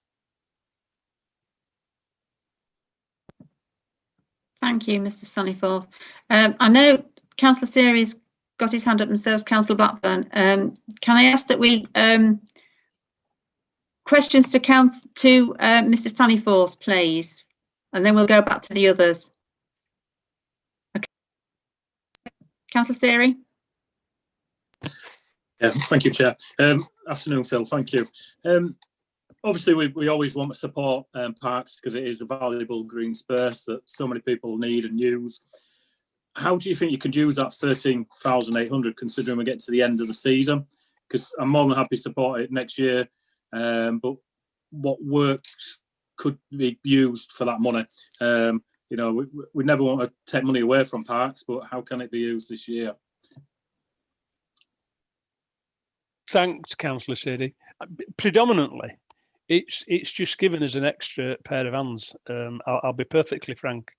Speaker 2: Thank you, Mr. Staniforth. I know Councillor Seary's got his hand up and so has Councillor Blackburn. Can I ask that we questions to Mr. Staniforth, please, and then we'll go back to the others. Okay. Councillor Seary.
Speaker 7: Yeah, thank you, Chair. Afternoon, Phil. Thank you. Obviously, we always want to support parks because it is a valuable green space that so many people need and use. How do you think you could use that 13,800 considering we get to the end of the season? Because I'm more than happy to support it next year, but what works could be used for that money? You know, we never want to take money away from parks, but how can it be used this year?
Speaker 14: Thanks, Councillor Sadie. Predominantly, it's just given us an extra pair of hands. I'll be perfectly frank.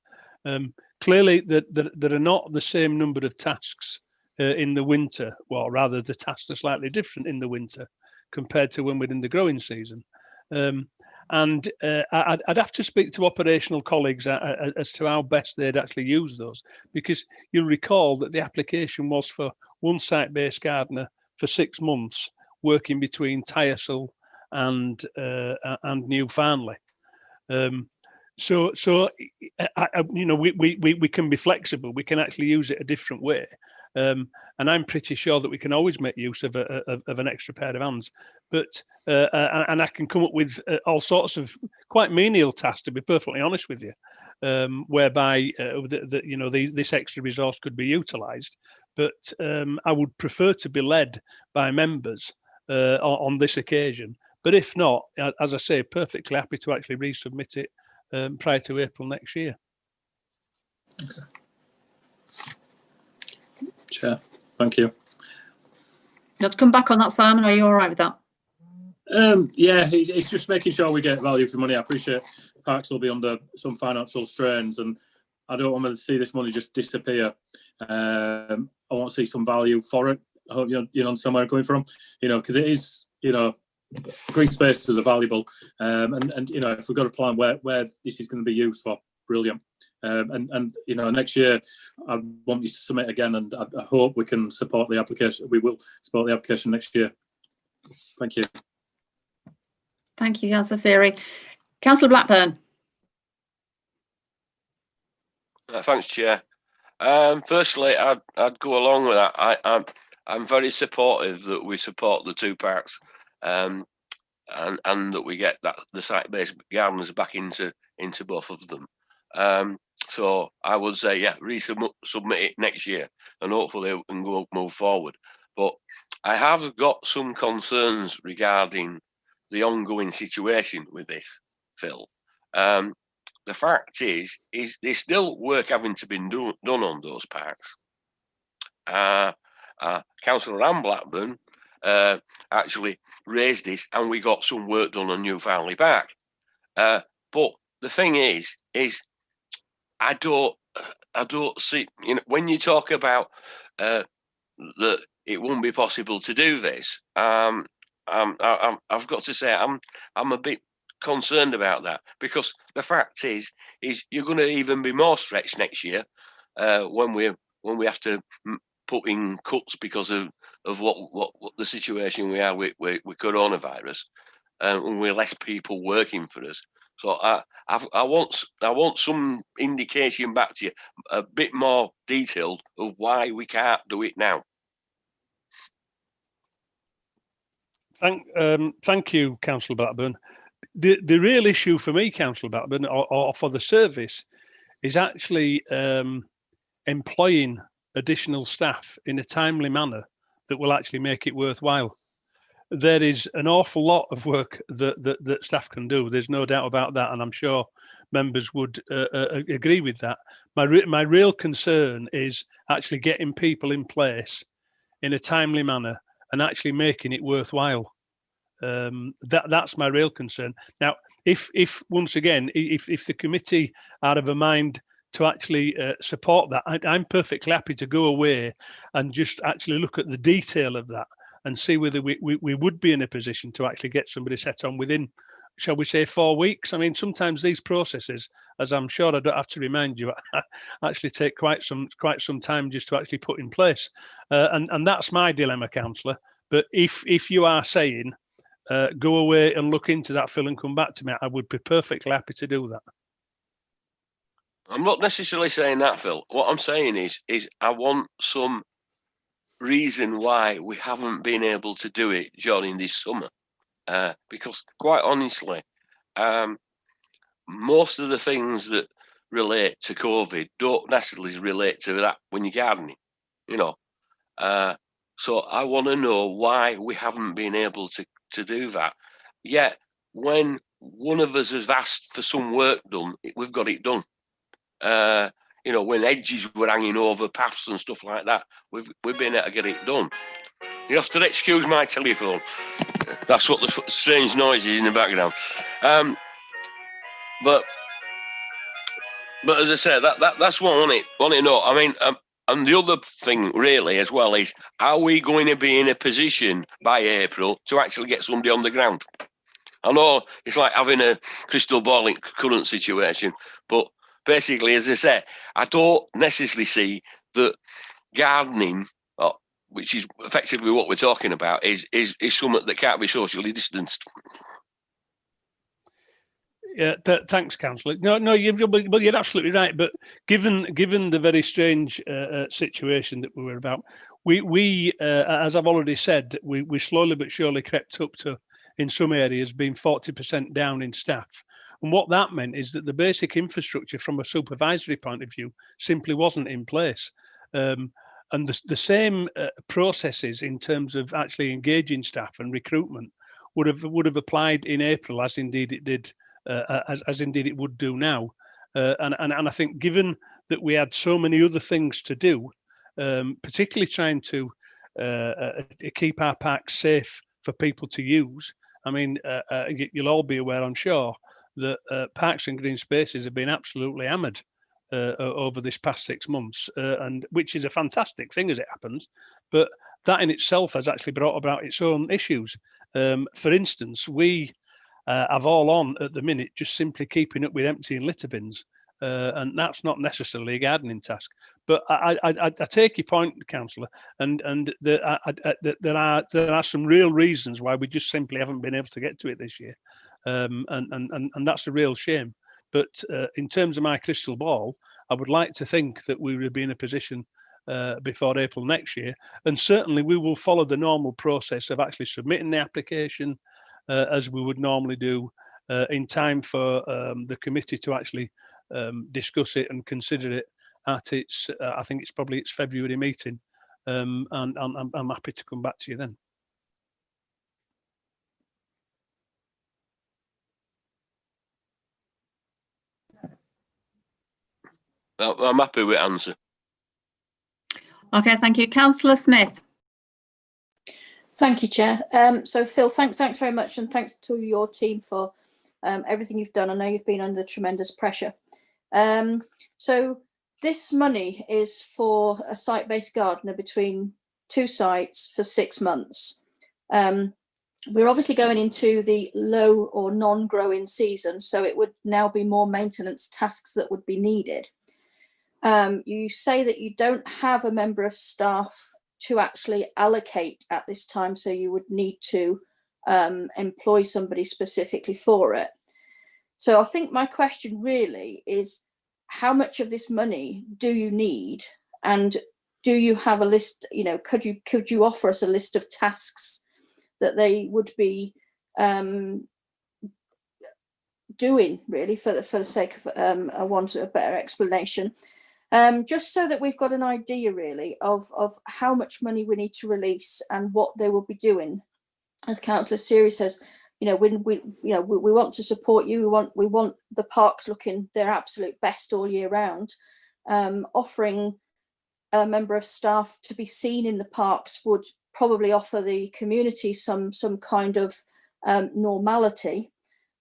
Speaker 14: Clearly, there are not the same number of tasks in the winter, well, rather the tasks are slightly different in the winter compared to when we're in the growing season. I'd have to speak to operational colleagues as to how best they'd actually use those, because you'll recall that the application was for one site-based gardener for 6 months, working between Tyersall and New Farnley. So you know, we can be flexible. We can actually use it a different way. And I'm pretty sure that we can always make use of an extra pair of hands. But and I can come up with all sorts of quite menial tasks, to be perfectly honest with you, whereby this extra resource could be utilised. But I would prefer to be led by members on this occasion. But if not, as I say, perfectly happy to actually resubmit it prior to April next year.
Speaker 7: Okay. Chair, thank you.
Speaker 2: Let's come back on that, Simon. Are you all right with that?
Speaker 7: Yeah, it's just making sure we get value for money. I appreciate parks will be under some financial strains, and I don't want to see this money just disappear. I want to see some value for it. I hope you understand where I'm coming from. Because it is, green spaces are valuable, and if we've got a plan where this is going to be used for, brilliant. And next year I want you to submit again, and I hope we can support the application. We will support the application next year. Thank you.
Speaker 2: Thank you, Councillor Seary. Councillor Blackburn.
Speaker 4: Thanks, Chair. Firstly, I'd go along with that. I'm very supportive that we support the two parks, and that we get the site-based gardens back into both of them. So I would say, yeah, resubmit it next year, and hopefully we can move forward. But I have got some concerns regarding the ongoing situation with this, Phil. The fact is there's still work having to be done on those parks. Councillor Ann Blackburn actually raised this, and we got some work done on New Farsley Park. But the thing is I don't see, when you talk about that it won't be possible to do this. I've got to say I'm a bit concerned about that, because the fact is you're going to even be more stretched next year when we have to put in cuts because of what the situation we are with coronavirus, and with less people working for us. So I want some indication back to you, a bit more detailed, of why we can't do it now.
Speaker 14: Thank you, Councillor Blackburn. The real issue for me, Councillor Blackburn, or for the service, is actually employing additional staff in a timely manner that will actually make it worthwhile. There is an awful lot of work that staff can do. There's no doubt about that, and I'm sure members would agree with that. My real concern is actually getting people in place in a timely manner and actually making it worthwhile. That's my real concern. Now, if once again, if the committee are of a mind to actually support that, I'm perfectly happy to go away and just actually look at the detail of that and see whether we would be in a position to actually get somebody set on within, shall we say, 4 weeks. I mean, sometimes these processes, as I'm sure I don't have to remind you, actually take quite some time just to actually put in place. And that's my dilemma, Councillor. But if you are saying go away and look into that, Phil, and come back to me, I would be perfectly happy to do that.
Speaker 4: I'm not necessarily saying that, Phil. What I'm saying is I want some reason why we haven't been able to do it during this summer, because quite honestly, most of the things that relate to COVID don't necessarily relate to that when you're gardening, so I want to know why we haven't been able to do that. Yet when one of us has asked for some work done, we've got it done. When edges were hanging over paths and stuff like that, we've been able to get it done. You have to excuse my telephone. That's what the strange noise is in the background. But as I said, that's what I want to know. I mean, and the other thing really as well is, are we going to be in a position by April to actually get somebody on the ground? I know it's like having a crystal ball in current situation, but basically, as I say, I don't necessarily see that gardening, which is effectively what we're talking about, is something that can't be socially distanced.
Speaker 14: Yeah, thanks, Councillor. No, you're absolutely right. But given the very strange situation that we were about, we as I've already said, we slowly but surely crept up to, in some areas, being 40% down in staff. And what that meant is that the basic infrastructure from a supervisory point of view simply wasn't in place. And the same processes in terms of actually engaging staff and recruitment would have applied in April, as indeed it did. As indeed it would do now, and I think given that we had so many other things to do, particularly trying to keep our parks safe for people to use. I mean, you'll all be aware, I'm sure, that parks and green spaces have been absolutely hammered over this past 6 months, and which is a fantastic thing as it happens, but that in itself has actually brought about its own issues. For instance, we have all on at the minute just simply keeping up with emptying litter bins, and that's not necessarily a gardening task. But I take your point, Councillor, and there are some real reasons why we just simply haven't been able to get to it this year, and that's a real shame. But in terms of my crystal ball, I would like to think that we will be in a position before April next year, and certainly we will follow the normal process of actually submitting the application as we would normally do in time for the committee to actually discuss it and consider it at its, I think it's probably its February meeting, and I'm happy to come back to you then.
Speaker 4: I'm happy with answer.
Speaker 2: Okay, thank you. Councillor Smith.
Speaker 8: Thank you, Chair. So Phil, thanks very much, and thanks to your team for everything you've done. I know you've been under tremendous pressure. So this money is for a site-based gardener between 2 sites for 6 months. We're obviously going into the low or non-growing season, so it would now be more maintenance tasks that would be needed. You say that you don't have a member of staff to actually allocate at this time, so you would need to employ somebody specifically for it. So I think my question really is, how much of this money do you need, and do you have a list? You know, could you offer us a list of tasks that they would be doing, really, for the sake of I want a better explanation. Just so that we've got an idea really of how much money we need to release and what they will be doing. As Councillor Siri says, we want to support you. We want the parks looking their absolute best all year round. Offering a member of staff to be seen in the parks would probably offer the community some kind of normality.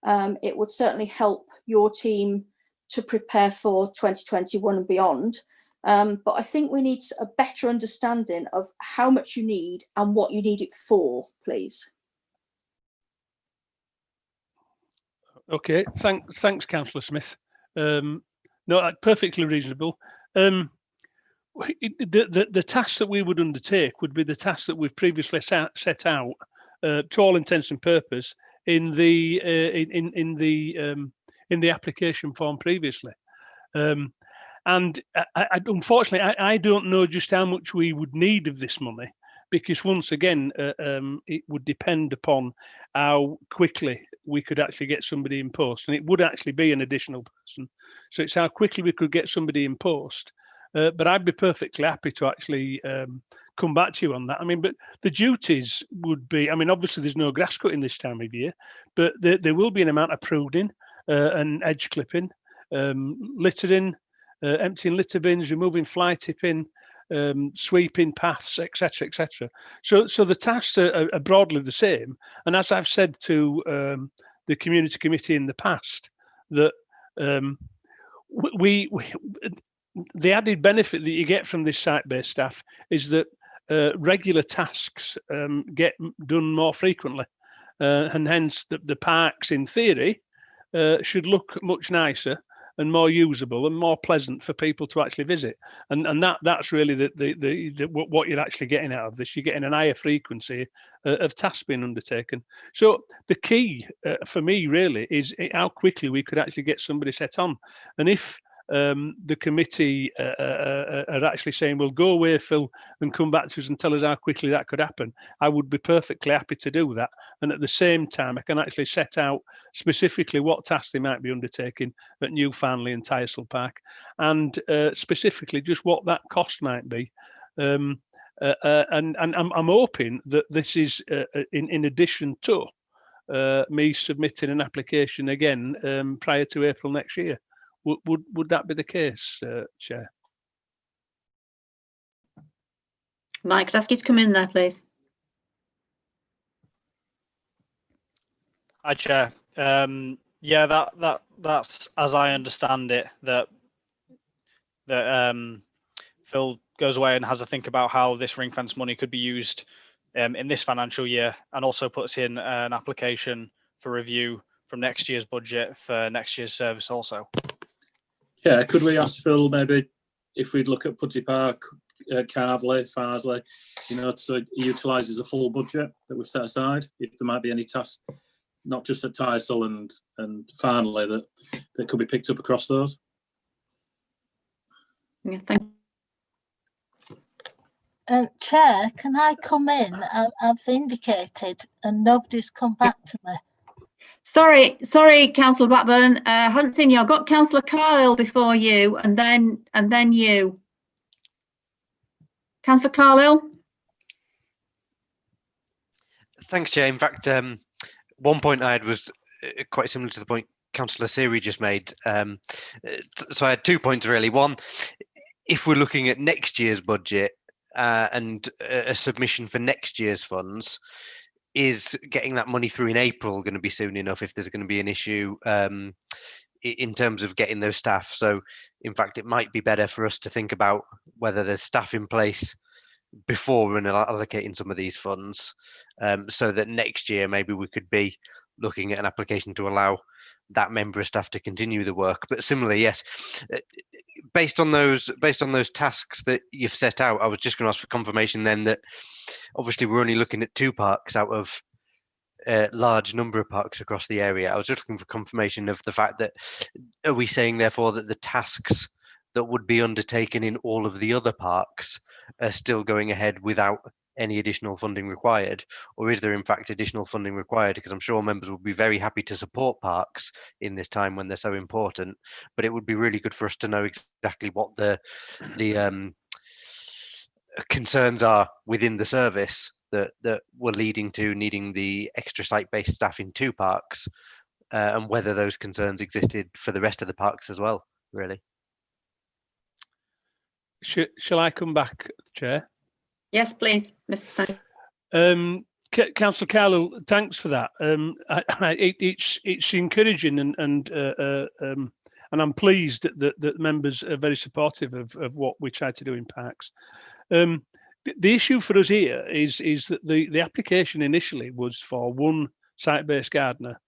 Speaker 8: It would certainly help your team to prepare for 2021 and beyond. But I think we need a better understanding of how much you need and what you need it for, please.
Speaker 14: Okay, thanks, Councillor Smith. No, perfectly reasonable. The tasks that we would undertake would be the tasks that we've previously set out, to all intents and purpose, in the application form previously. And unfortunately, I don't know just how much we would need of this money, because once again, it would depend upon how quickly we could actually get somebody in post, and it would actually be an additional person. So it's how quickly we could get somebody in post. But I'd be perfectly happy to actually come back to you on that. I mean, but the duties would be, I mean, obviously there's no grass cutting this time of year, but there will be an amount of pruding and edge clipping, littering, emptying litter bins, removing fly tipping, sweeping paths, etc., etc. So the tasks are broadly the same. And as I've said to the community committee in the past, that the added benefit that you get from this site-based staff is that regular tasks get done more frequently, and hence the parks, in theory, should look much nicer and more usable and more pleasant for people to actually visit. And that's really what you're actually getting out of this. You're getting an higher frequency of tasks being undertaken. So the key for me really is how quickly we could actually get somebody set on. And if the committee are actually saying, well, go away, Phil, and come back to us and tell us how quickly that could happen, I would be perfectly happy to do that. And at the same time, I can actually set out specifically what tasks they might be undertaking at New Farsley and Tyersall Park, and specifically just what that cost might be. And I'm hoping that this is in addition to me submitting an application again prior to April next year. Would that be the case, Chair?
Speaker 2: Mike, could I ask you to come in there, please?
Speaker 9: Hi, Chair. Yeah, that's as I understand it, that Phil goes away and has a think about how this ring fence money could be used in this financial year, and also puts in an application for review from next year's budget for next year's service also.
Speaker 7: Yeah, could we ask Phil maybe if we'd look at Putty Park, Carvley, Farsley, so it utilises a full budget that we've set aside, if there might be any tasks, not just at Tyersall and Farnley, that could be picked up across those.
Speaker 2: Yeah, thank
Speaker 15: you. Chair, can I come in? I've indicated and nobody's come back to me.
Speaker 2: Sorry, Councillor Blackburn. I hadn't seen you. I've got Councillor Carlisle before you, and then you. Councillor Carlisle.
Speaker 3: Thanks, Chair. In fact, one point I had was quite similar to the point Councillor Seary just made. So I had 2 points really. One, if we're looking at next year's budget and a submission for next year's funds, is getting that money through in April going to be soon enough if there's going to be an issue in terms of getting those staff? So in fact, it might be better for us to think about whether there's staff in place before we're allocating some of these funds, so that next year maybe we could be looking at an application to allow that member of staff to continue the work. But similarly, yes, based on those tasks that you've set out, I was just going to ask for confirmation then that obviously we're only looking at 2 parks out of a large number of parks across the area. I was just looking for confirmation of the fact that, are we saying therefore that the tasks that would be undertaken in all of the other parks are still going ahead without any additional funding required, or is there in fact additional funding required? Because I'm sure members would be very happy to support parks in this time when they're so important, but it would be really good for us to know exactly what the concerns are within the service that were leading to needing the extra site-based staff in 2 parks, and whether those concerns existed for the rest of the parks as well, really.
Speaker 14: Shall I come back, Chair?
Speaker 2: Yes, please, Mr. Smith.
Speaker 14: Councillor Carlisle, thanks for that. It's encouraging, and I'm pleased that members are very supportive of what we try to do in parks. The issue for us here is that the application initially was for 1 site-based gardener,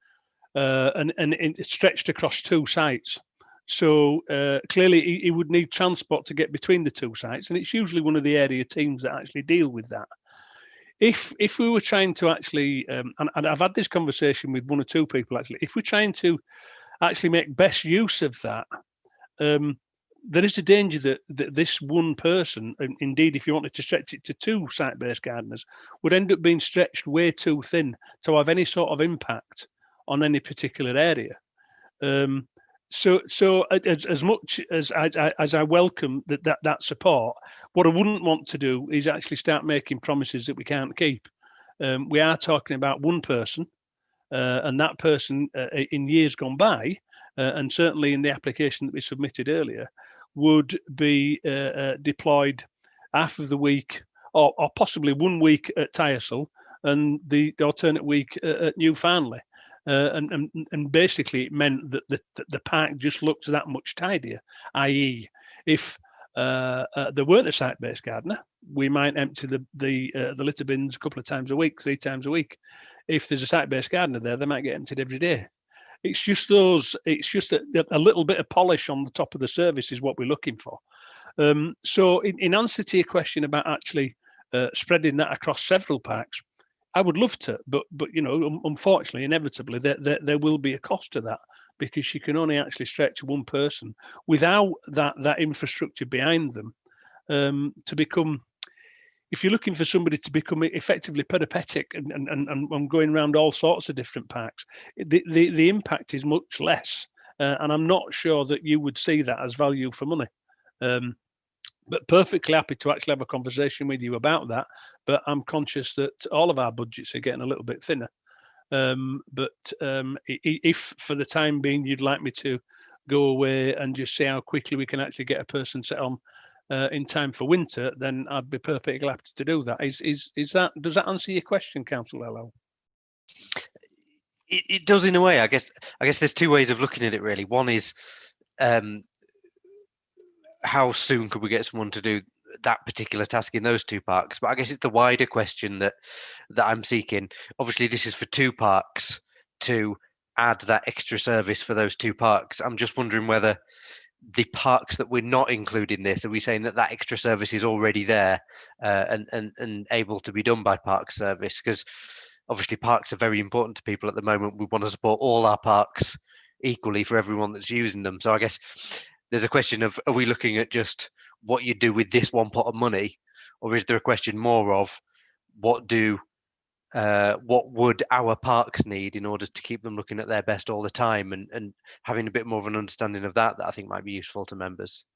Speaker 14: and it stretched across 2 sites. So clearly he would need transport to get between the 2 sites, and it's usually one of the area teams that actually deal with that. If we were trying to actually, and I've had this conversation with 1 or 2 people actually, if we're trying to actually make best use of that, there is a danger that this 1 person, and indeed if you wanted to stretch it to 2 site-based gardeners, would end up being stretched way too thin to have any sort of impact on any particular area. So as much as I welcome that support, what I wouldn't want to do is actually start making promises that we can't keep. We are talking about 1 person, and that person in years gone by, and certainly in the application that we submitted earlier, would be deployed half of the week, or possibly 1 week at Tyersall and the alternate week at New Farsley. And basically it meant that the park just looked that much tidier, i.e. if there weren't a site-based gardener, we might empty the litter bins a couple of times a week, 3 times a week. If there's a site-based gardener there, they might get emptied every day. It's just those. It's just a little bit of polish on the top of the service is what we're looking for. So in answer to your question about actually spreading that across several parks, I would love to, but you know, unfortunately, inevitably, there will be a cost to that, because you can only actually stretch one person without that infrastructure behind them to become. If you're looking for somebody to become effectively peripatetic and going around all sorts of different parks, the impact is much less, and I'm not sure that you would see that as value for money. But perfectly happy to actually have a conversation with you about that. But I'm conscious that all of our budgets are getting a little bit thinner. If for the time being you'd like me to go away and just see how quickly we can actually get a person set on in time for winter, then I'd be perfectly happy to do that. Does that answer your question, Councillor Hello?
Speaker 3: It does in a way. I guess there's two ways of looking at it really. One is how soon could we get someone to do that particular task in those two parks? But I guess it's the wider question that I'm seeking. Obviously, this is for two parks to add that extra service for those two parks. I'm just wondering whether the parks that we're not including this, are we saying that extra service is already there and able to be done by park service? Because obviously parks are very important to people at the moment. We want to support all our parks equally for everyone that's using them. So I guess there's a question of, are we looking at just what you do with this one pot of money, or is there a question more of what would our parks need in order to keep them looking at their best all the time, and having a bit more of an understanding of that I think might be useful to members.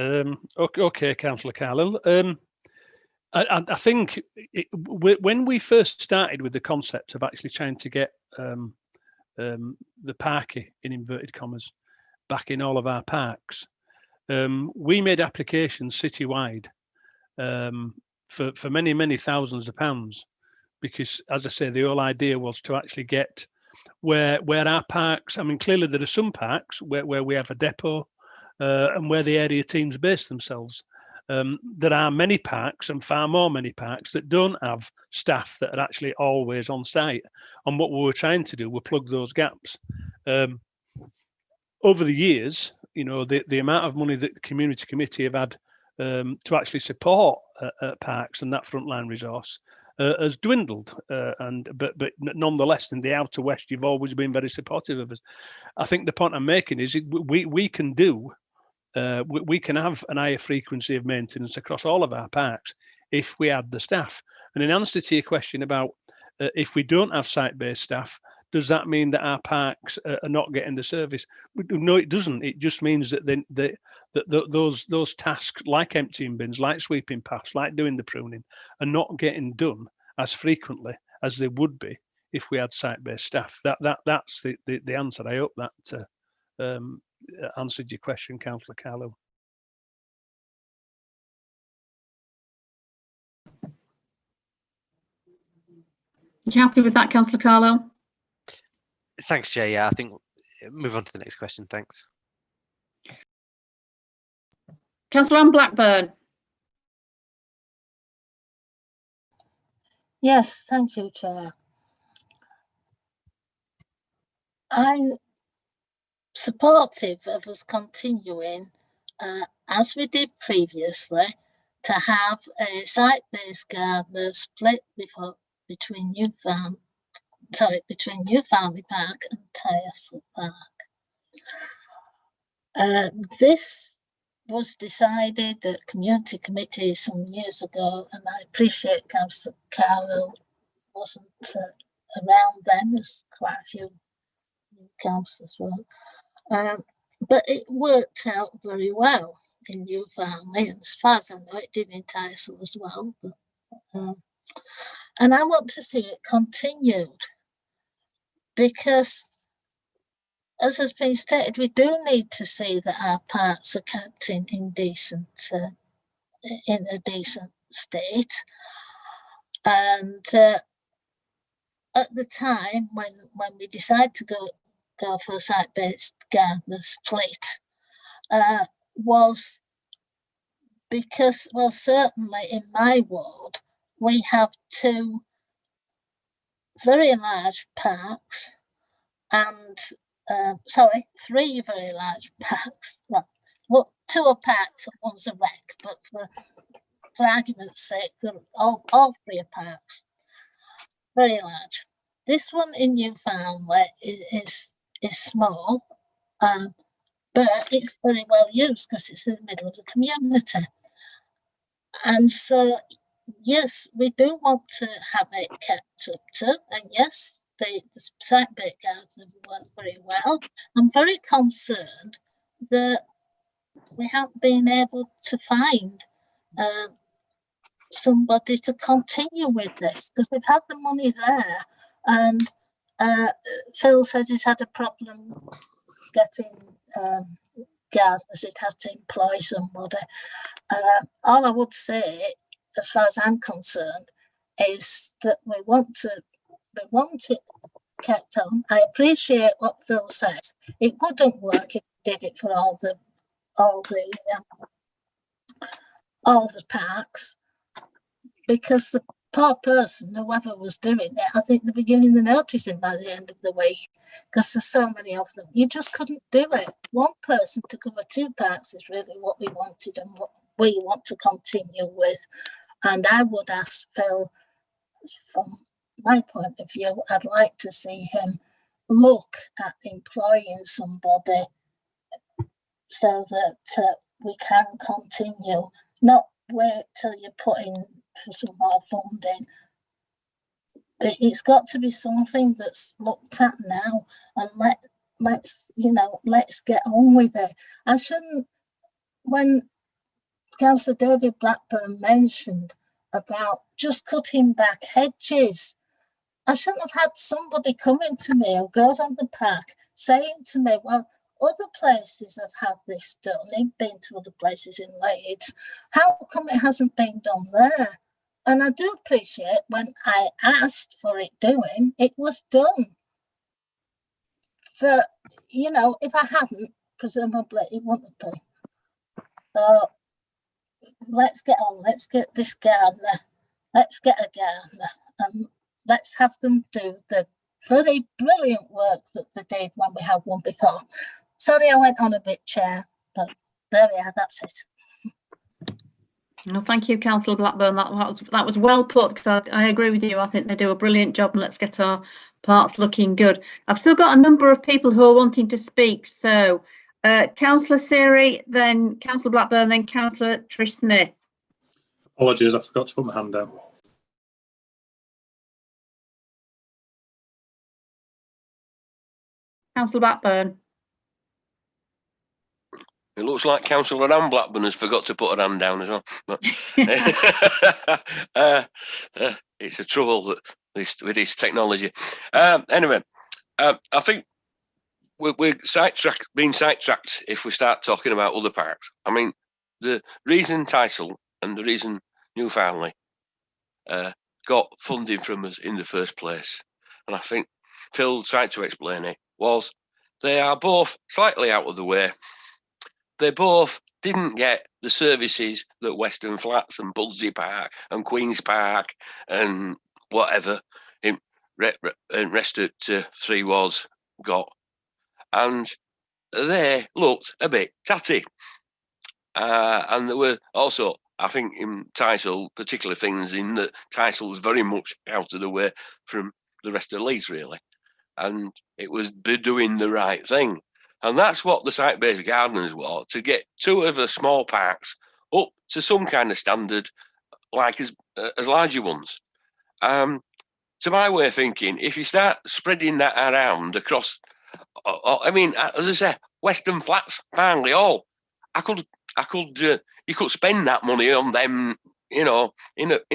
Speaker 14: Okay, Councillor Carlin. I think when we first started with the concept of actually trying to get the parky, in inverted commas, back in all of our parks, we made applications citywide for many thousands of pounds, because, as I say, the whole idea was to actually get where our parks. I mean, clearly there are some parks where we have a depot and where the area teams base themselves. There are many parks, and far more many parks, that don't have staff that are actually always on site. And what we were trying to do, we plug those gaps. Over the years, you know, the amount of money that the community committee have had to actually support parks and that frontline resource has dwindled. But nonetheless, in the Outer West, you've always been very supportive of us. I think the point I'm making is we can do. We can have an higher frequency of maintenance across all of our parks if we add the staff. And in answer to your question about if we don't have site-based staff, does that mean that our parks are not getting the service? No, it doesn't. It just means that those tasks, like emptying bins, like sweeping paths, like doing the pruning, are not getting done as frequently as they would be if we had site-based staff. That's the answer. I hope that answered your question, Councillor Carlo.
Speaker 2: You happy with that, Councillor Carlo?
Speaker 3: Thanks, Jay. Yeah, I think move on to the next question. Thanks.
Speaker 2: Councillor Blackburn.
Speaker 15: Yes, thank you, Chair. I'm supportive of us continuing, as we did previously, to have a site-based gardener split between New Farmley Park and Tyersall Park. This was decided at community committee some years ago, and I appreciate Councillor Carlo wasn't around then. There's quite a few new councillors were. But it worked out very well in New Farmley, and as far as I know, it did in Tyersall as well. But, and I want to see it continued, because, as has been stated, we do need to see that our parks are kept in a decent state. And at the time when we decided to go for a site-based gardener split, was because, well, certainly in my ward, we have two very large parks and sorry, 3 very large parks. Well, 2 are parks and 1's a wreck, but for argument's sake, they're all 3 are parks. Very large. This one in Newfoundland is small, but it's very well used because it's in the middle of the community. And so, yes, we do want to have it kept up to, and yes, the site-based gardeners work very well. I'm very concerned that we haven't been able to find somebody to continue with this, because we've had the money there, and Phil says he's had a problem getting gardeners. He'd have to employ somebody. All I would say, as far as I'm concerned, is that we want it kept on. I appreciate what Phil says. It wouldn't work if we did it for all the parks, because the poor person, whoever was doing it, I think they'll be giving the notice in by the end of the week, because there's so many of them. You just couldn't do it. One person to cover 2 parks is really what we wanted and what we want to continue with. And I would ask Phil, from my point of view, I'd like to see him look at employing somebody so that we can continue, not wait till you're putting for some more funding. It's got to be something that's looked at now, and let's get on with it. I shouldn't, when Councillor David Blackburn mentioned about just cutting back hedges, I shouldn't have had somebody coming to me who goes on the park saying to me, well, other places have had this done. He'd been to other places in Leeds. How come it hasn't been done there? And I do appreciate when I asked for it doing, it was done. For, if I hadn't, presumably it wouldn't be. So let's get on. Let's get this gardener. Let's get a gardener, and let's have them do the very brilliant work that they did when we had one before. Sorry, I went on a bit, Chair, but there we are. That's it.
Speaker 2: Well, thank you, Councillor Blackburn. That was well put, because I agree with you. I think they do a brilliant job, and let's get our parks looking good. I've still got a number of people who are wanting to speak. So, Councillor Siri, then Councillor Blackburn, then Councillor Trish Smith.
Speaker 7: Apologies, I forgot to put my hand down.
Speaker 2: Councillor Blackburn.
Speaker 4: It looks like Councillor Anne Blackburn has forgot to put her hand down as well. But, it's a trouble with this technology. Anyway, I think we're being sidetracked if we start talking about other parks. I mean, the reason Tysel and the reason Newfoundland got funding from us in the first place, and I think Phil tried to explain it, was they are both slightly out of the way. They both didn't get the services that Western Flats and Budsey Park and Queen's Park and whatever in rest of 3 wards got. And they looked a bit tatty. And there were also, I think, in Tysel, particular things in that Tysel's very much out of the way from the rest of Leeds, really. And it was doing the right thing. And that's what the site-based gardeners were, to get 2 of the small parks up to some kind of standard, like as larger ones. To my way of thinking, if you start spreading that around across, I mean, as I say, Western Flats, Farsley, all, you could spend that money on them, in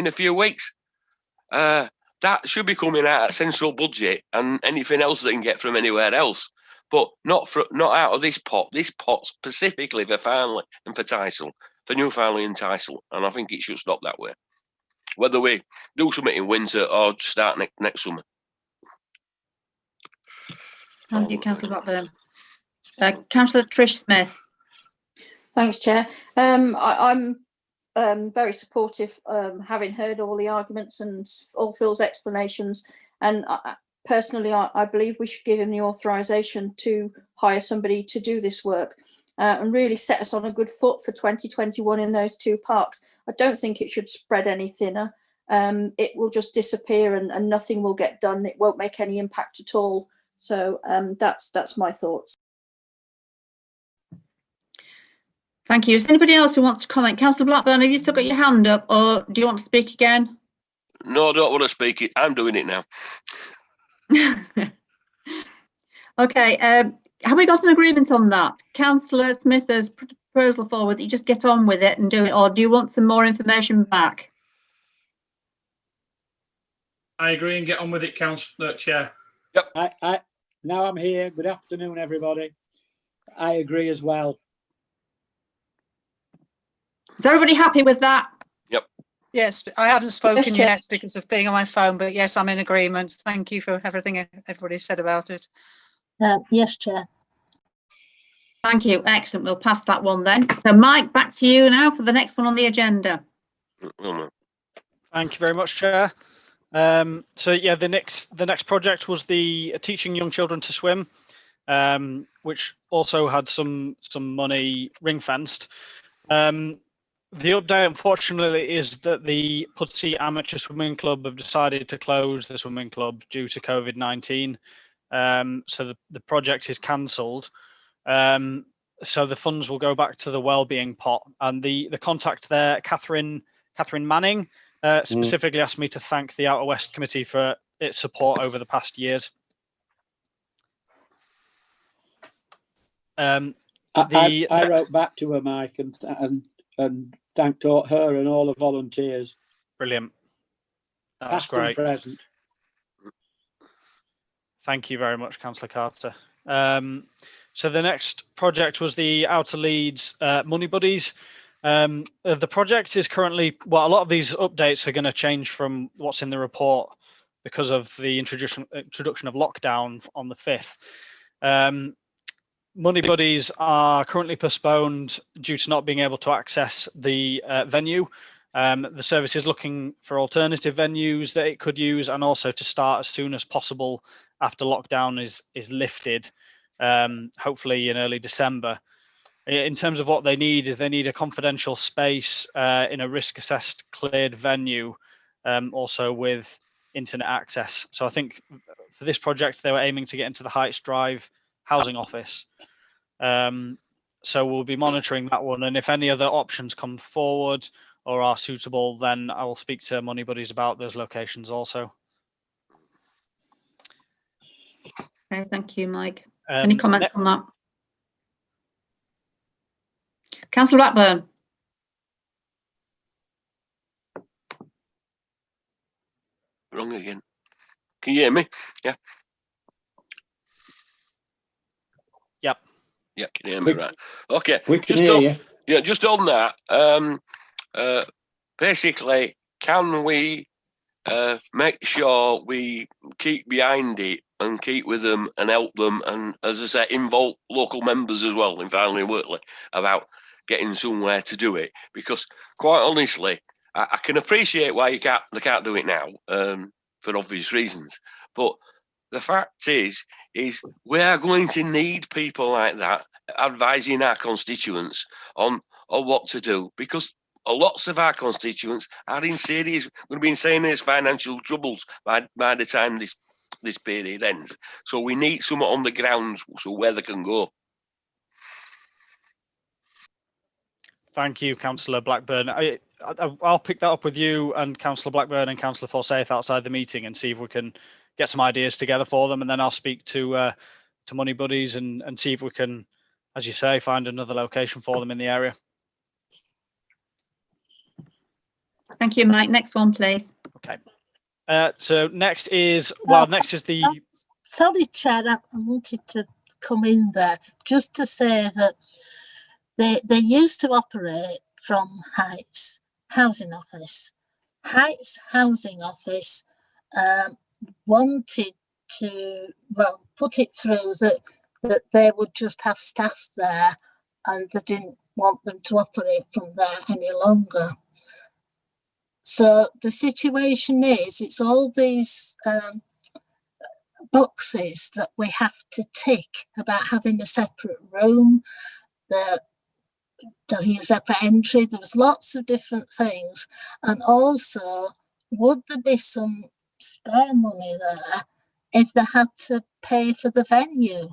Speaker 4: a few weeks. That should be coming out of central budget and anything else they can get from anywhere else. But not out of this pot. This pot specifically for Farsley and for Tysel, for Newfoundland and Tysel, and I think it should stop that way. Whether we do something in winter or start next summer.
Speaker 2: Thank you, Councillor Blackburn. Councillor Trish Smith.
Speaker 8: Thanks, Chair. I'm very supportive, having heard all the arguments and all Phil's explanations, and personally, I believe we should give him the authorisation to hire somebody to do this work and really set us on a good foot for 2021 in those two parks. I don't think it should spread any thinner. It will just disappear and nothing will get done. It won't make any impact at all. So that's my thoughts.
Speaker 2: Thank you. Is there anybody else who wants to comment? Councillor Blackburn, have you still got your hand up, or do you want to speak again?
Speaker 4: No, I don't want to speak it. I'm doing it now.
Speaker 2: Okay. Have we got an agreement on that? Councillor Smith has put a proposal forward that you just get on with it and do it, or do you want some more information back?
Speaker 6: I agree and get on with it, Councillor Chair.
Speaker 4: Yep.
Speaker 11: Now I'm here. Good afternoon, everybody. I agree as well.
Speaker 2: Is everybody happy with that?
Speaker 4: Yep.
Speaker 5: Yes, I haven't spoken
Speaker 8: Chair.
Speaker 5: yet because of being on my phone, but yes, I'm in agreement. Thank you for everything everybody said about it.
Speaker 15: Yes, Chair.
Speaker 2: Thank you. Excellent. We'll pass that one then. So, Mike, back to you now for the next one on the agenda.
Speaker 9: Thank you very much, Chair. So yeah, the next project was the teaching young children to swim, which also had some money ring fenced. The update, unfortunately, is that the Pudsey Amateur Swimming Club have decided to close the swimming club due to COVID-19. So the project is cancelled. So the funds will go back to the wellbeing pot. And the contact there, Catherine Manning, specifically asked me to thank the Outer West Committee for its support over the past years.
Speaker 11: I wrote back to her, Mike, and thanked her and all the volunteers.
Speaker 9: Brilliant. That's
Speaker 11: past
Speaker 9: great.
Speaker 11: And present.
Speaker 9: Thank you very much, Councillor Carter. So the next project was the Outer Leeds Money Buddies. The project is currently, well, a lot of these updates are going to change from what's in the report because of the introduction of lockdown on the 5th. Money Buddies are currently postponed due to not being able to access the venue. The service is looking for alternative venues that it could use and also to start as soon as possible after lockdown is lifted, hopefully in early December. In terms of what they need is they need a confidential space in a risk assessed cleared venue, also with internet access. So I think for this project, they were aiming to get into the Heights Drive housing office. So we'll be monitoring that one. And if any other options come forward or are suitable, then I will speak to Money Buddies about those locations also.
Speaker 2: Okay, thank you, Mike. Any comments on that? Councillor Blackburn.
Speaker 4: Wrong again. Can you hear me? Yeah.
Speaker 9: Yep.
Speaker 4: Yeah, can you hear me? Right. Okay.
Speaker 11: We can hear you.
Speaker 4: Yeah, just on that. Basically, can we make sure we keep behind it and keep with them and help them, and as I say, involve local members as well in Farsley and Wortley about getting somewhere to do it? Because quite honestly, I can appreciate why they can't do it now for obvious reasons, but the fact is we are going to need people like that advising our constituents on what to do, because lots of our constituents are in serious, going to be in serious financial troubles by the time this period ends. So we need someone on the ground so where they can go.
Speaker 9: Thank you, Councillor Blackburn. I'll pick that up with you and Councillor Blackburn and Councillor Forsyth outside the meeting and see if we can get some ideas together for them, and then I'll speak to Money Buddies and see if we can, as you say, find another location for them in the area.
Speaker 2: Thank you, Mike. Next one, please.
Speaker 9: Okay. So next is the.
Speaker 15: Sorry, Chair, I wanted to come in there just to say that they used to operate from Heights Housing Office. Heights Housing Office wanted to, well, put it through that they would just have staff there and they didn't want them to operate from there any longer. So the situation is, it's all these boxes that we have to tick about having a separate room, does he have separate entry? There was lots of different things. And also, would there be some spare money there if they had to pay for the venue?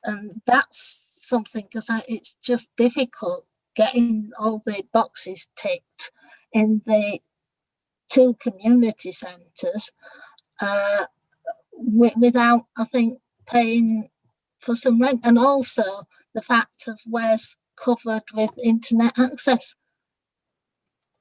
Speaker 15: And that's something, because it's just difficult getting all the boxes ticked in the 2 community centres without, I think, paying for some rent. And also the fact of where's covered with internet access.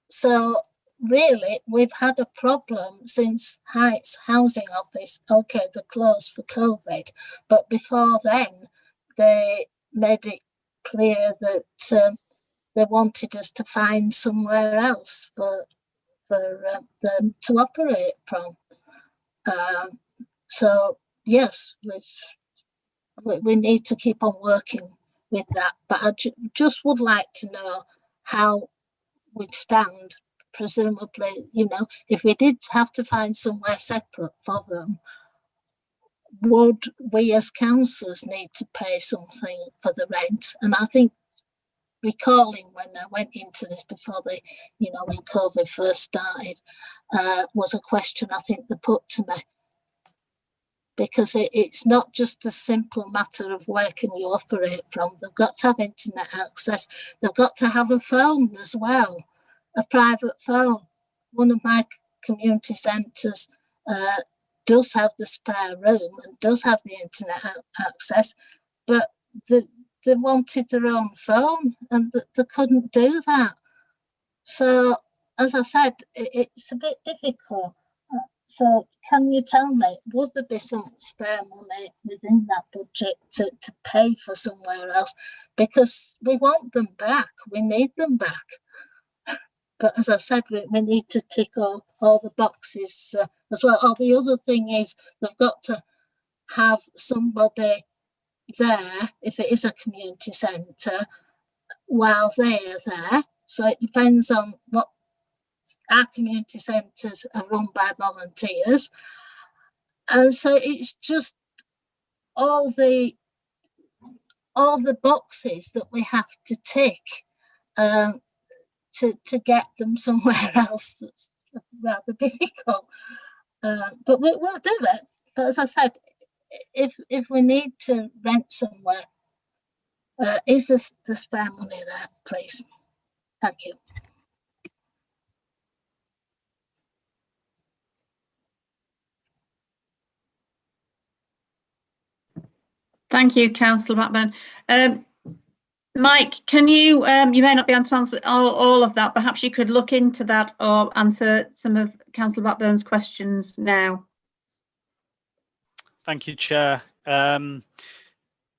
Speaker 15: So really, we've had a problem since Heights Housing Office. Okay, they're closed for COVID, but before then, they made it clear that they wanted us to find somewhere else for them to operate from. So yes, we need to keep on working with that. But I just would like to know how we'd stand. Presumably, you know, if we did have to find somewhere separate for them, would we as councillors need to pay something for the rent? And I think, recalling when I went into this before when COVID first started, was a question I think they put to me. Because it's not just a simple matter of where can you operate from. They've got to have internet access. They've got to have a phone as well, a private phone. One of my community centres does have the spare room and does have the internet access, but they wanted their own phone and they couldn't do that. So, as I said, it's a bit difficult. So can you tell me, would there be some spare money within that budget to pay for somewhere else? Because we want them back, we need them back. But as I said, we need to tick all the boxes as well. Oh, the other thing is they've got to have somebody there, if it is a community centre, while they're there. So it depends on what. Our community centres are run by volunteers, and so it's just all the boxes that we have to tick to get them somewhere else. That's rather difficult, but we'll do it. But as I said, if we need to rent somewhere, is the spare money there, please? Thank you.
Speaker 2: Thank you, Councillor Blackburn. Mike, can you, you may not be able to answer all of that, perhaps you could look into that or answer some of Councillor Blackburn's questions now.
Speaker 9: Thank you, Chair.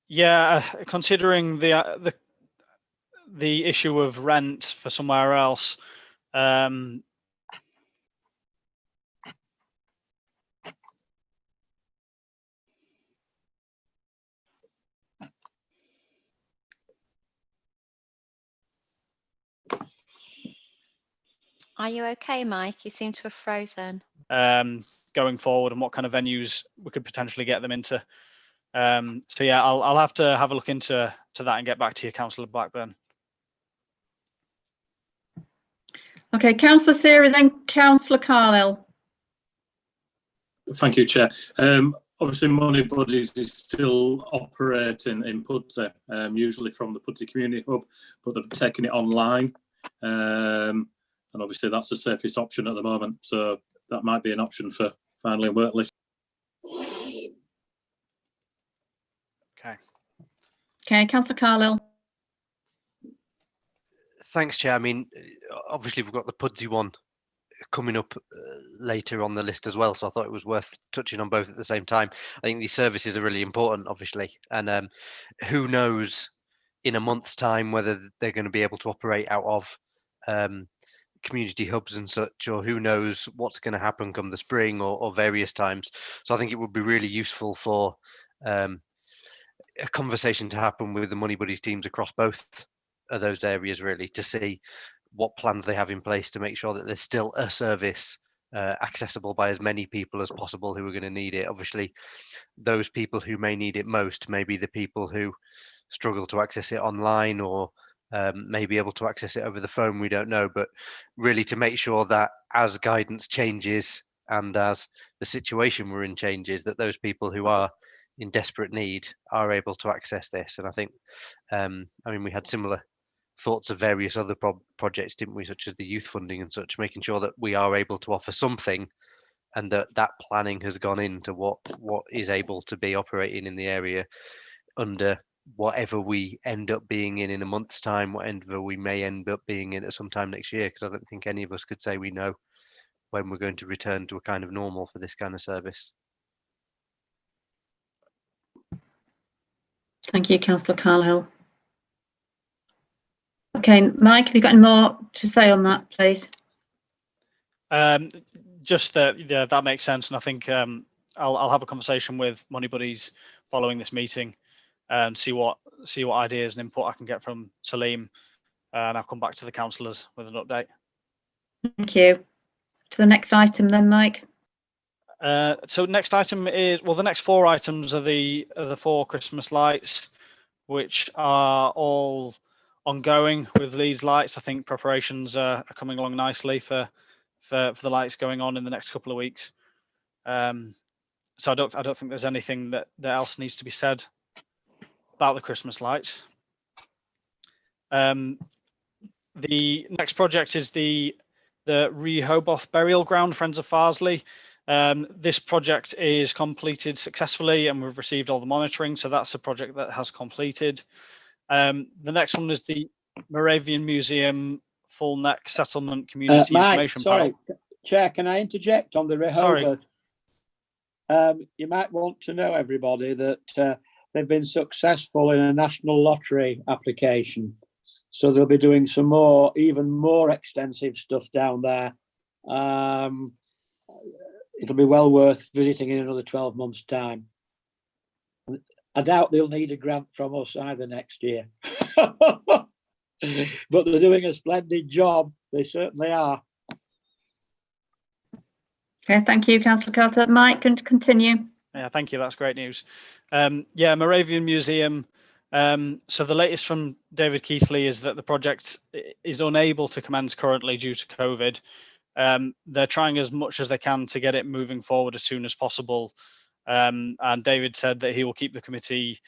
Speaker 9: Yeah, considering the issue of rent for somewhere else,
Speaker 1: Are you okay, Mike? You seem to have frozen.
Speaker 9: going forward and what kind of venues we could potentially get them into. So yeah, I'll have to have a look into that and get back to you, Councillor Blackburn.
Speaker 2: Okay, Councillor Seary, then Councillor Carnell.
Speaker 7: Thank you, Chair. Obviously, Money Buddies is still operating in Pudsey, usually from the Pudsey Community Hub, but they've taken it online. And obviously that's the safest option at the moment. So that might be an option for Farnley and Wortley.
Speaker 2: Okay, Councillor Carnell.
Speaker 3: Thanks, Chair. I mean, obviously we've got the Pudsey one coming up later on the list as well, so I thought it was worth touching on both at the same time. I think these services are really important, obviously, and who knows in a month's time whether they're going to be able to operate out of community hubs and such, or who knows what's going to happen come the spring or various times. So I think it would be really useful for a conversation to happen with the Money Buddies teams across both of those areas, really, to see what plans they have in place to make sure that there's still a service accessible by as many people as possible who are going to need it. Obviously, those people who may need it most may be the people who struggle to access it online, or may be able to access it over the phone, we don't know. But really, to make sure that as guidance changes and as the situation we're in changes, that those people who are in desperate need are able to access this. And I think, I mean, we had similar thoughts of various other projects, didn't we, such as the youth funding and such, making sure that we are able to offer something, and that planning has gone into what is able to be operating in the area under whatever we end up being in a month's time, whatever we may end up being in at some time next year, because I don't think any of us could say we know when we're going to return to a kind of normal for this kind of service.
Speaker 2: Thank you, Councillor Carlhill. Okay, Mike, have you got any more to say on that, please?
Speaker 9: Just that, yeah, that makes sense, and I think I'll have a conversation with Money Buddies following this meeting and see what ideas and input I can get from Salim, and I'll come back to the councillors with an update.
Speaker 2: Thank you. To the next item then, Mike.
Speaker 9: So next item is, well, the next 4 items are the 4 Christmas lights, which are all ongoing with Leeds lights. I think preparations are coming along nicely for the lights going on in the next couple of weeks. So I don't think there's anything that else needs to be said about the Christmas lights. The next project is the Rehoboth Burial Ground, Friends of Farsley. This project is completed successfully, and we've received all the monitoring, so that's a project that has completed. The next one is the Moravian Museum Full Neck Settlement Community Information
Speaker 11: sorry,
Speaker 9: Panel.
Speaker 11: Chair, can I interject on the Rehoboth? You might want to know, everybody, that they've been successful in a national lottery application. So they'll be doing some more, even more extensive stuff down there. It'll be well worth visiting in another 12 months' time. I doubt they'll need a grant from us either next year. But they're doing a splendid job. They certainly are.
Speaker 2: Okay, thank you, Councillor Carter. Mike, can continue.
Speaker 9: Yeah, thank you. That's great news. Yeah, Moravian Museum. So the latest from David Keithley is that the project is unable to commence currently due to COVID. They're trying as much as they can to get it moving forward as soon as possible. And David said that he will keep the committee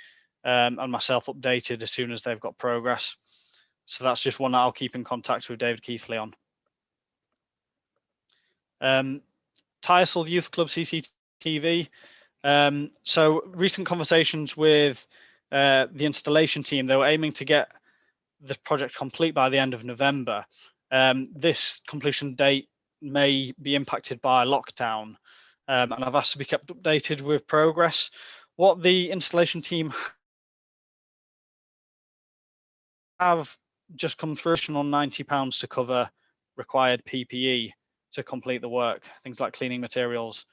Speaker 9: and myself updated as soon as they've got progress. So that's just one that I'll keep in contact with David Keithley on. Tyersall Youth Club CCTV. So recent conversations with the installation team, they were aiming to get the project complete by the end of November. This completion date may be impacted by lockdown, and I've asked to be kept updated with progress. What the installation team have just come through on £90 to cover required PPE to complete the work, things like cleaning materials,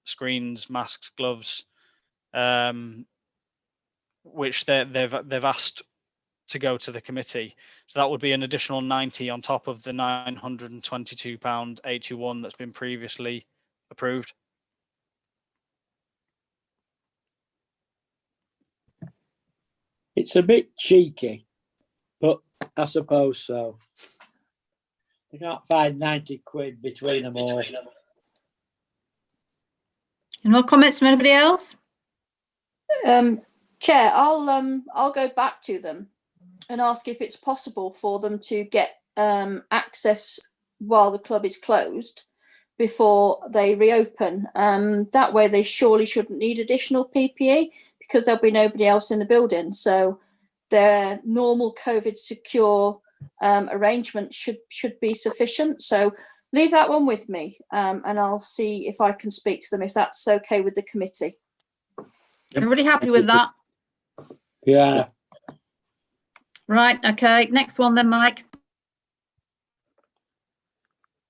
Speaker 9: screens, masks, gloves, which they've asked to go to the committee. So that would be an additional 90 on top of the £922.81 that's been previously approved.
Speaker 11: It's a bit cheeky, but I suppose so. You can't find 90 quid between them all.
Speaker 2: Any more comments from anybody else?
Speaker 8: Chair, I'll go back to them and ask if it's possible for them to get access while the club is closed before they reopen. That way they surely shouldn't need additional PPE because there'll be nobody else in the building. So their normal COVID secure arrangement should be sufficient. So leave that one with me, and I'll see if I can speak to them, if that's okay with the committee.
Speaker 2: Everybody happy with that?
Speaker 11: Yeah.
Speaker 2: Right, okay. Next one then, Mike.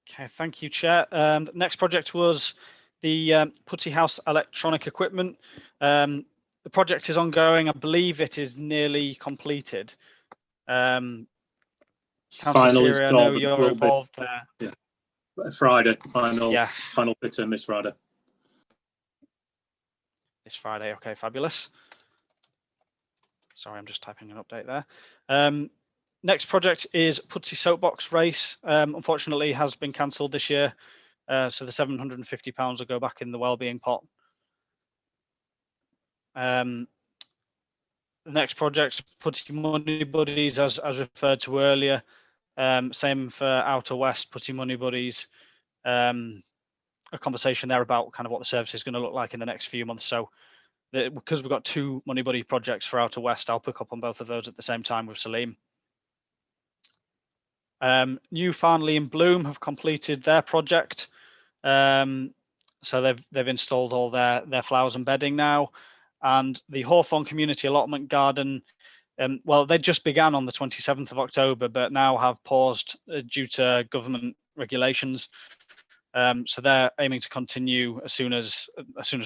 Speaker 9: Okay, thank you, Chair. The next project was the Putty House electronic equipment. The project is ongoing. I believe it is nearly completed. Councillor Siri, I know you're involved there.
Speaker 7: Yeah. Friday, final fit in this Friday.
Speaker 9: This Friday, okay, fabulous. Sorry, I'm just typing an update there. Next project is Pudsey Soapbox Race. Unfortunately, has been cancelled this year, so the £750 will go back in the wellbeing pot. The next project, Pudsey Money Buddies, as referred to earlier. Same for Outer West, Pudsey Money Buddies. A conversation there about kind of what the service is going to look like in the next few months. So because we've got 2 Money Buddy projects for Outer West, I'll pick up on both of those at the same time with Salim. New Farnley and Bloom have completed their project. So they've installed all their flowers and bedding now. And the Hawthorne Community Allotment Garden, well, they just began on the 27th of October, but now have paused due to government regulations. So they're aiming to continue as soon as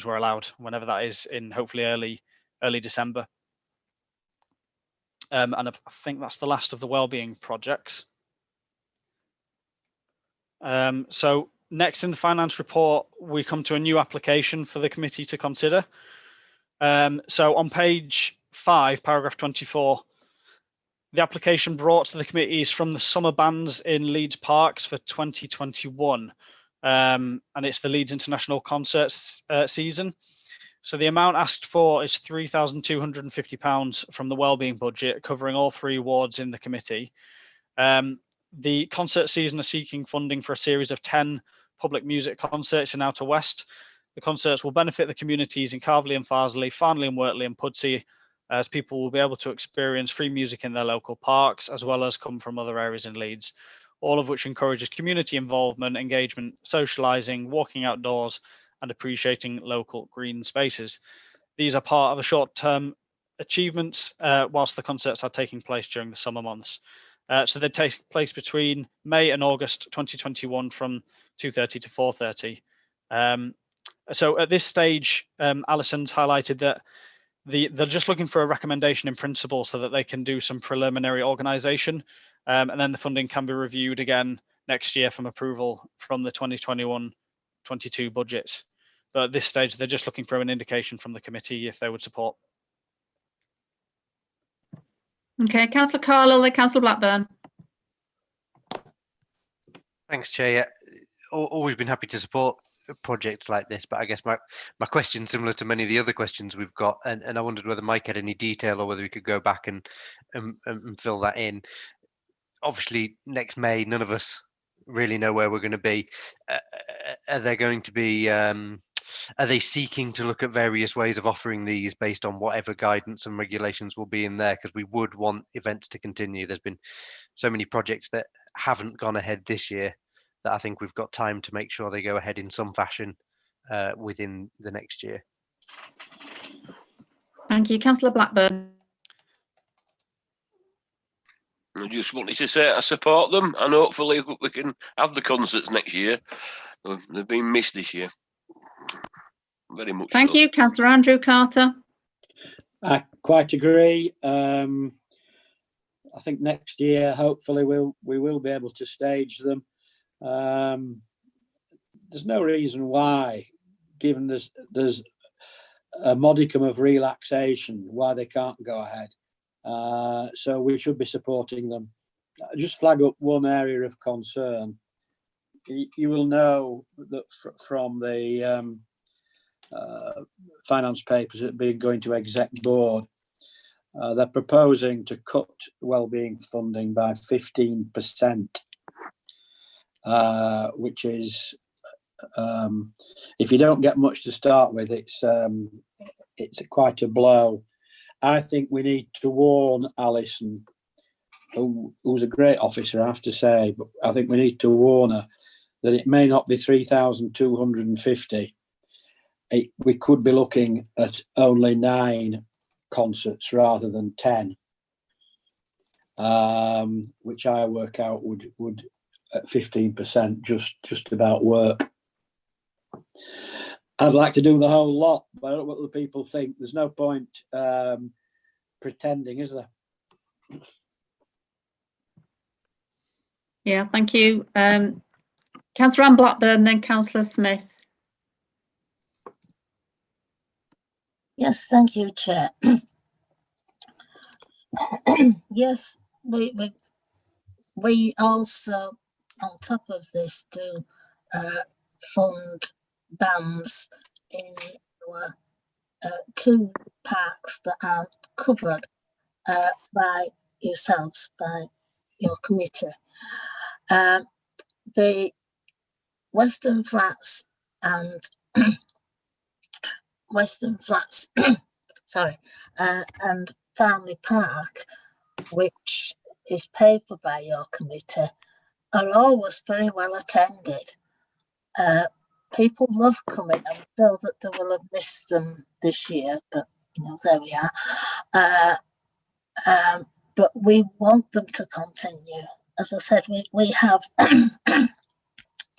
Speaker 9: we're allowed, whenever that is, in hopefully early December. And I think that's the last of the wellbeing projects. So next in the finance report, we come to a new application for the committee to consider. So on page 5, paragraph 24, the application brought to the committee is from the summer bands in Leeds Parks for 2021. And it's the Leeds International Concerts season. So the amount asked for is £3,250 from the wellbeing budget, covering all 3 wards in the committee. The concert season are seeking funding for a series of 10 public music concerts in Outer West. The concerts will benefit the communities in Carveley and Farsley, Farnley and Wortley and Pudsey, as people will be able to experience free music in their local parks, as well as come from other areas in Leeds, all of which encourages community involvement, engagement, socialising, walking outdoors, and appreciating local green spaces. These are part of a short-term achievements whilst the concerts are taking place during the summer months. So they take place between May and August 2021 from 2:30 to 4:30. So at this stage, Alison's highlighted that they're just looking for a recommendation in principle so that they can do some preliminary organisation, and then the funding can be reviewed again next year from approval from the 2021-22 budgets. But at this stage, they're just looking for an indication from the committee if they would support.
Speaker 2: Okay, Councillor Carlow, then Councillor Blackburn.
Speaker 3: Thanks, Chair. Yeah, always been happy to support projects like this, but I guess my question similar to many of the other questions we've got, and I wondered whether Mike had any detail or whether we could go back and fill that in. Obviously, next May, none of us really know where we're going to be. Are there going to be are they seeking to look at various ways of offering these based on whatever guidance and regulations will be in there? Because we would want events to continue. There's been so many projects that haven't gone ahead this year that I think we've got time to make sure they go ahead in some fashion within the next year.
Speaker 2: Thank you. Councillor Blackburn.
Speaker 4: I just wanted to say I support them, and hopefully we can have the concerts next year. They've been missed this year. Very much.
Speaker 2: Thank you. Councillor Andrew Carter.
Speaker 11: I quite agree. I think next year, hopefully, we will be able to stage them. There's no reason why, given there's a modicum of relaxation, why they can't go ahead. So we should be supporting them. Just flag up one area of concern. You will know that from the finance papers that be going to exec board, they're proposing to cut wellbeing funding by 15%, which is, if you don't get much to start with, it's quite a blow. I think we need to warn Alison, who's a great officer, I have to say, but I think we need to warn her that it may not be 3,250. We could be looking at only 9 concerts rather than 10, which I work out would at 15% just about work. I'd like to do the whole lot, but I don't know what the people think. There's no point pretending, is there?
Speaker 2: Yeah, thank you. Councillor Anne Blackburn, then Councillor Smith.
Speaker 15: Yes, thank you, Chair. Yes, we also, on top of this, do fund bands in our 2 parks that aren't covered by yourselves, by your committee. The Western Flats and sorry, and Farsley Park, which is paid for by your committee, are always very well attended. People love coming. I'm sure that they will have missed them this year, but there we are. But we want them to continue. As I said, we have, oh,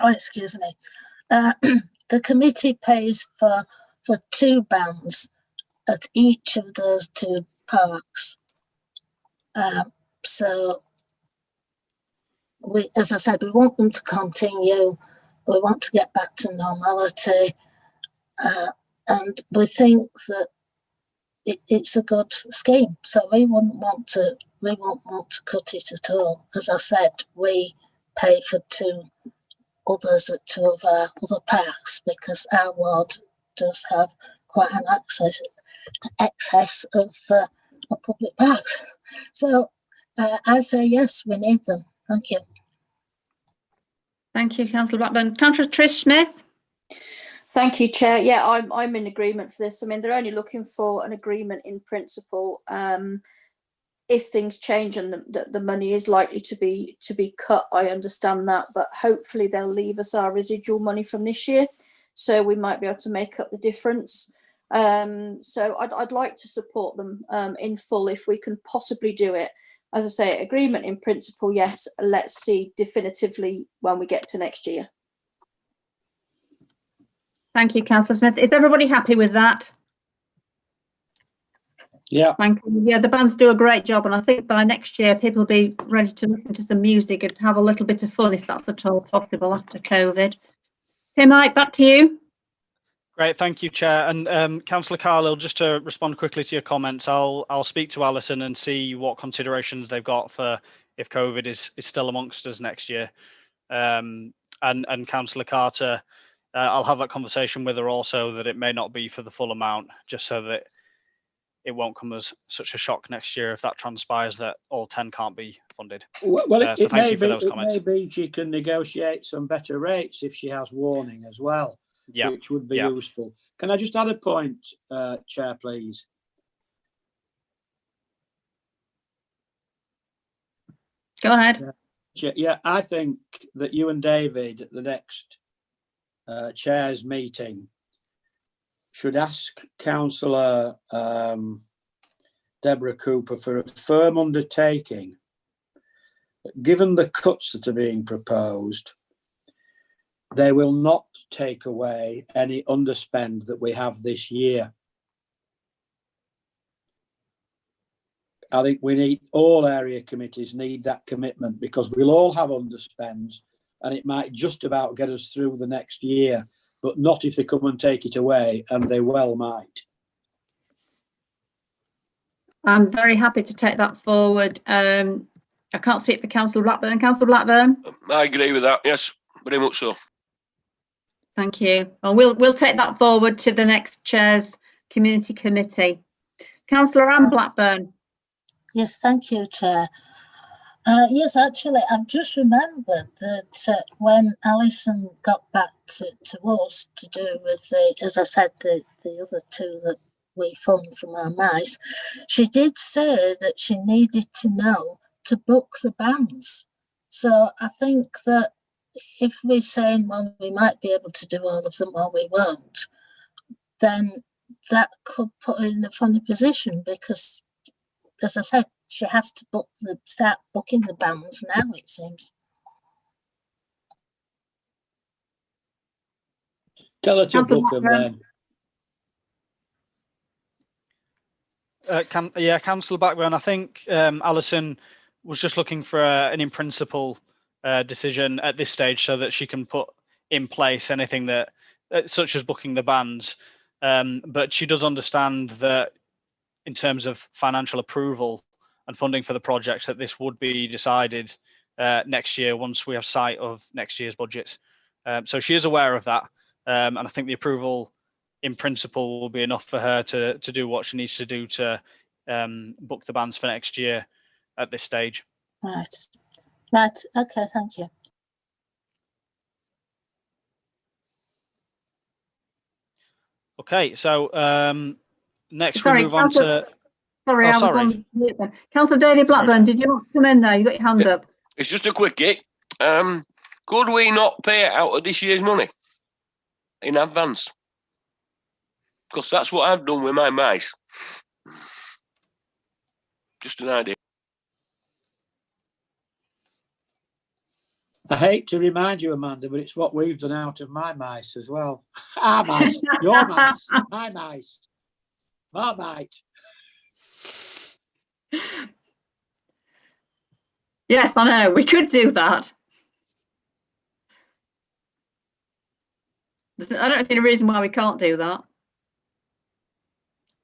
Speaker 15: excuse me, the committee pays for 2 bands at each of those 2 parks. So as I said, we want them to continue. We want to get back to normality, and we think that it's a good scheme. So we won't want to cut it at all. As I said, we pay for 2 others at 2 of our other parks because our ward does have quite an excess of public parks. So I say yes, we need them. Thank you.
Speaker 2: Thank you, Councillor Blackburn. Councillor Trish Smith.
Speaker 8: Thank you, Chair. Yeah, I'm in agreement for this. I mean, they're only looking for an agreement in principle. If things change and the money is likely to be cut, I understand that, but hopefully they'll leave us our residual money from this year, so we might be able to make up the difference. So I'd like to support them in full if we can possibly do it. As I say, agreement in principle, yes. Let's see definitively when we get to next year.
Speaker 2: Thank you, Councillor Smith. Is everybody happy with that?
Speaker 11: Yeah.
Speaker 2: Thank you. Yeah, the bands do a great job, and I think by next year people will be ready to listen to some music and have a little bit of fun if that's at all possible after COVID. Okay, Mike, back to you.
Speaker 9: Great, thank you, Chair. And Councillor Carlisle, just to respond quickly to your comments, I'll speak to Alison and see what considerations they've got for if COVID is still amongst us next year. And Councillor Carter, I'll have that conversation with her also, that it may not be for the full amount, just so that it won't come as such a shock next year if that transpires that all 10 can't be funded.
Speaker 11: Well,
Speaker 9: so
Speaker 11: it
Speaker 9: thank you for those
Speaker 11: it
Speaker 9: comments.
Speaker 11: may be she can negotiate some better rates if she has warning as well, which would be useful. Can I just add a point, Chair, please?
Speaker 2: Go ahead.
Speaker 11: Yeah, I think that you and David at the next Chair's meeting should ask Councillor Deborah Cooper for a firm undertaking. Given the cuts that are being proposed, they will not take away any underspend that we have this year. I think we need, all area committees need that commitment, because we'll all have underspends and it might just about get us through the next year, but not if they come and take it away, and they well might.
Speaker 2: I'm very happy to take that forward. I can't speak for Councillor Blackburn. Councillor Blackburn?
Speaker 4: I agree with that, yes, very much so.
Speaker 2: Thank you. Well, we'll take that forward to the next Chair's Community Committee. Councillor Anne Blackburn.
Speaker 15: Yes, thank you, Chair. Yes, actually, I've just remembered that when Alison got back to us to do with the, as I said, the other 2 that we fund from our mice, she did say that she needed to know to book the bands. So I think that if we're saying, well, we might be able to do all of them or we won't, then that could put her in a funny position, because, as I said, she has to start booking the bands now, it seems.
Speaker 11: Tell her to book them then.
Speaker 9: Councillor Blackburn, I think Alison was just looking for an in principle decision at this stage so that she can put in place anything that, such as booking the bands. But she does understand that in terms of financial approval and funding for the projects, that this would be decided next year once we have sight of next year's budgets. So she is aware of that. And I think the approval in principle will be enough for her to do what she needs to do to book the bands for next year at this stage.
Speaker 15: Right. Right. Okay. Thank you.
Speaker 9: Okay. So next
Speaker 2: Sorry,
Speaker 9: we move on to.
Speaker 2: Sorry,
Speaker 9: Oh,
Speaker 2: I was
Speaker 9: sorry.
Speaker 2: on mute then. Councillor David Blackburn, did you want to come in there? You got your hand up.
Speaker 4: It's just a quickie. Could we not pay it out of this year's money in advance? Because that's what I've done with my mice. Just an idea.
Speaker 11: I hate to remind you, Amanda, but it's what we've done out of my mice as well. Our mice, your mice, my mice, Marmite.
Speaker 2: Yes, I know. We could do that. I don't see any reason why we can't do that.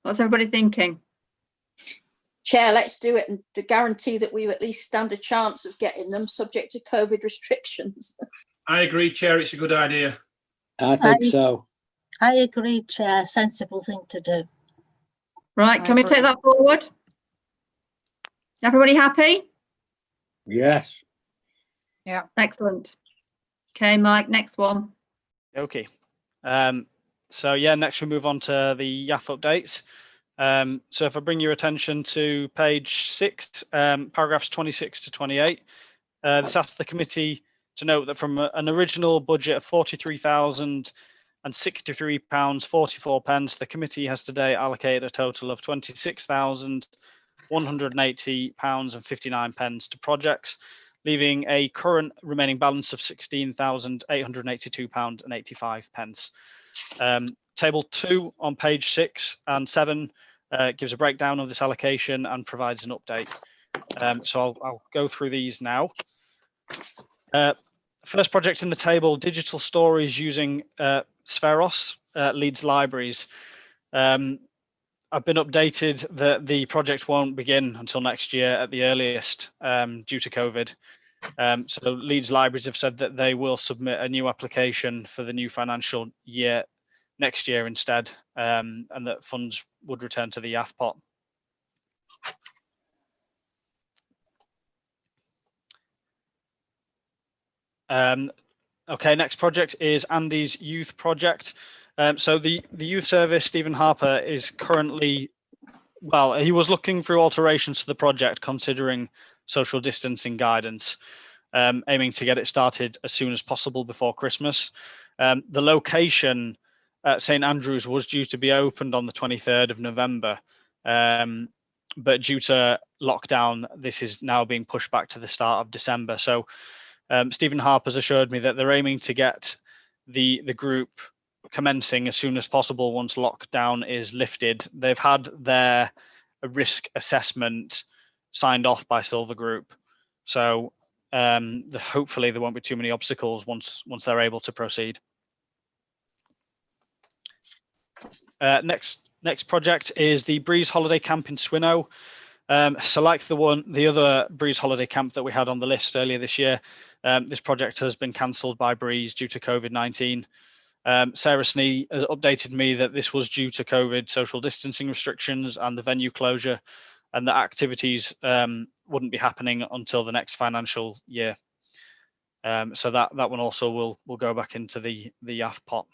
Speaker 2: What's everybody thinking?
Speaker 8: Chair, let's do it and to guarantee that we at least stand a chance of getting them subject to COVID restrictions.
Speaker 6: I agree, Chair. It's a good idea.
Speaker 11: I think so.
Speaker 15: I agree, Chair. Sensible thing to do.
Speaker 2: Right, can we take that forward? Everybody happy?
Speaker 11: Yes.
Speaker 5: Yeah.
Speaker 2: Excellent. Okay, Mike, next one.
Speaker 9: Okay. So yeah, next we move on to the Yaf updates. So if I bring your attention to page 6, paragraphs 26 to 28, this asks the committee to note that from an original budget of £43,063.44, the committee has today allocated a total of £26,180.59 to projects, leaving a current remaining balance of £16,882.85. Table 2 on page 6 and 7 gives a breakdown of this allocation and provides an update. So I'll go through these now. First project in the table, digital stories using Spheros, Leeds Libraries. I've been updated that the project won't begin until next year at the earliest due to COVID. So Leeds Libraries have said that they will submit a new application for the new financial year next year instead, and that funds would return to the Yaf pot. Okay, next project is Andy's youth project. So the youth service, Stephen Harper, is currently, well, he was looking through alterations to the project considering social distancing guidance, aiming to get it started as soon as possible before Christmas. The location at St Andrews was due to be opened on the 23rd of November, but due to lockdown, this is now being pushed back to the start of December. So Stephen Harper's assured me that they're aiming to get the group commencing as soon as possible once lockdown is lifted. They've had their risk assessment signed off by Silver Group, so hopefully there won't be too many obstacles once they're able to proceed. Next project is the Breeze Holiday Camp in Swino. So like the other Breeze Holiday Camp that we had on the list earlier this year, this project has been cancelled by Breeze due to COVID-19. Sarah Snee has updated me that this was due to COVID social distancing restrictions and the venue closure, and that activities wouldn't be happening until the next financial year. So that one also will go back into the Yaf pot.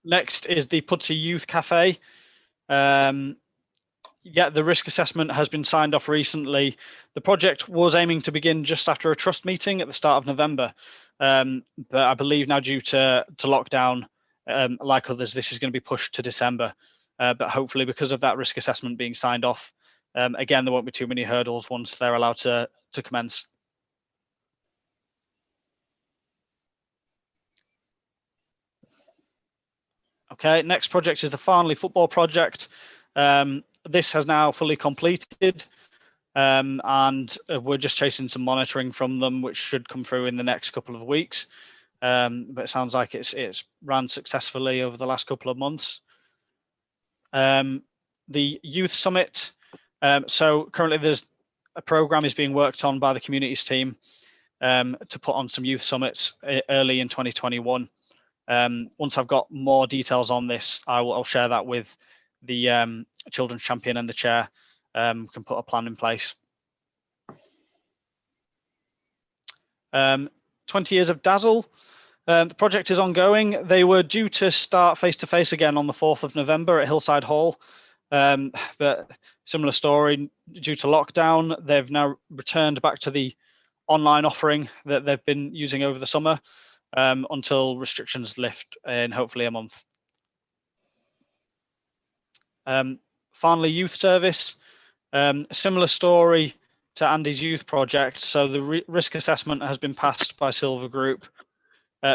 Speaker 9: Next is the Pudsey Youth Cafe. Yeah, the risk assessment has been signed off recently. The project was aiming to begin just after a trust meeting at the start of November, but I believe now due to lockdown, like others, this is going to be pushed to December. But hopefully, because of that risk assessment being signed off, again, there won't be too many hurdles once they're allowed to commence. Okay, next project is the Farsley football project. This has now fully completed. and we're just chasing some monitoring from them, which should come through in the next couple of weeks. But it sounds like it's ran successfully over the last couple of months. The Youth Summit. So currently there's a program is being worked on by the communities team to put on some youth summits early in 2021. Once I've got more details on this, I'll share that with the children's champion and the chair. Can put a plan in place. 20 years of Dazzle. The project is ongoing. They were due to start face-to-face again on the 4th of November at Hillside Hall. But similar story, due to lockdown, they've now returned back to the online offering that they've been using over the summer until restrictions lift in hopefully a month. Farsley Youth Service, similar story to Andy's youth project. So the risk assessment has been passed by Silver Group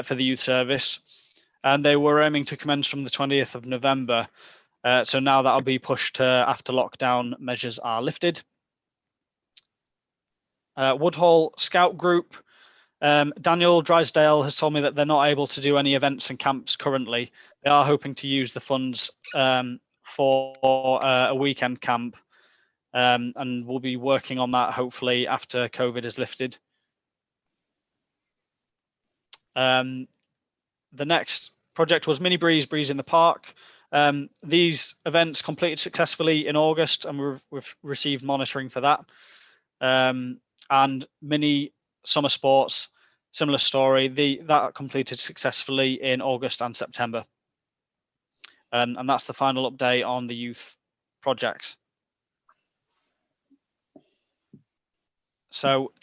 Speaker 9: for the youth service, and they were aiming to commence from the 20th of November. So now that'll be pushed to after lockdown measures are lifted. Woodhall Scout Group, Daniel Drysdale has told me that they're not able to do any events and camps currently. They are hoping to use the funds for a weekend camp, and we'll be working on that hopefully after COVID is lifted. The next project was Mini Breeze in the Park. These events completed successfully in August, and we've received monitoring for that. And Mini Summer Sports, similar story. That completed successfully in August and September. And that's the final update on the youth projects. So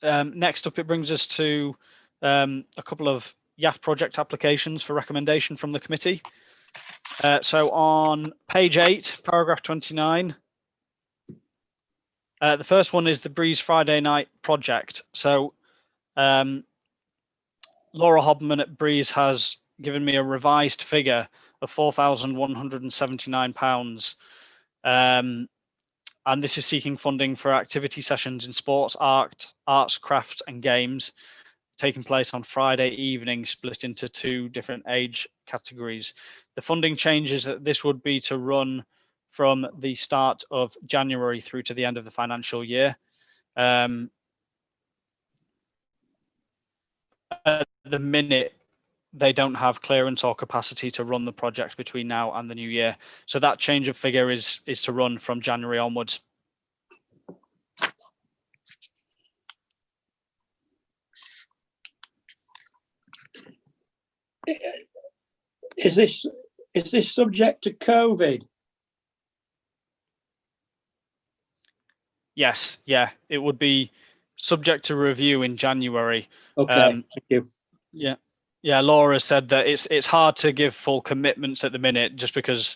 Speaker 9: next up, it brings us to a couple of Yaf project applications for recommendation from the committee. So on page 8, paragraph 29, the first one is the Breeze Friday Night project. So Laura Hobman at Breeze has given me a revised figure of £4,179. And this is seeking funding for activity sessions in sports, arts, craft and games taking place on Friday evening, split into 2 different age categories. The funding changes that this would be to run from the start of January through to the end of the financial year. At the minute, they don't have clearance or capacity to run the project between now and the new year. So that change of figure is to run from January onwards.
Speaker 11: Is this subject to COVID?
Speaker 9: Yes, yeah, it would be subject to review in January.
Speaker 11: Okay, thank you.
Speaker 9: Yeah, Laura said that it's hard to give full commitments at the minute, just because,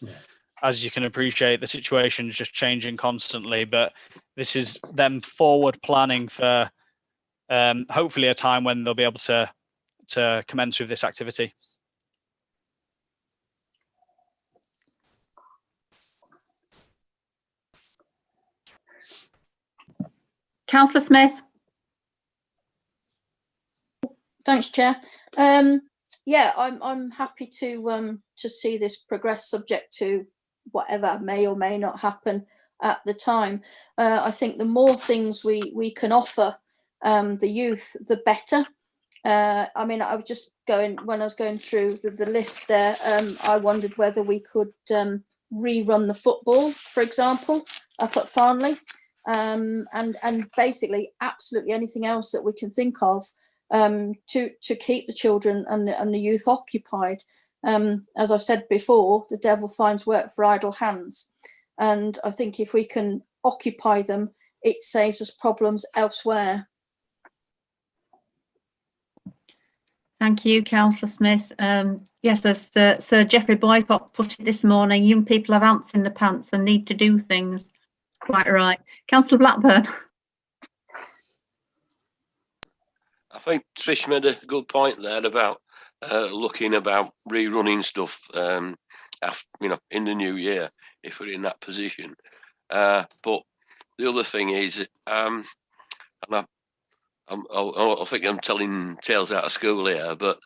Speaker 9: as you can appreciate, the situation is just changing constantly. But this is them forward planning for hopefully a time when they'll be able to commence with this activity.
Speaker 2: Councillor Smith.
Speaker 8: Thanks, Chair. Yeah, I'm happy to see this progress, subject to whatever may or may not happen at the time. I think the more things we can offer the youth, the better. I mean, I was just when I was going through the list there, I wondered whether we could rerun the football, for example, up at Farnley, and basically absolutely anything else that we can think of to keep the children and the youth occupied. As I've said before, the devil finds work for idle hands, and I think if we can occupy them, it saves us problems elsewhere.
Speaker 2: Thank you, Councillor Smith. Yes, as Sir Geoffrey Boycott put it this morning, young people have ants in the pants and need to do things. Quite right. Councillor Blackburn.
Speaker 4: I think Trish made a good point there about looking about rerunning stuff, after, in the new year, if we're in that position. But the other thing is, and I think I'm telling tales out of school here, but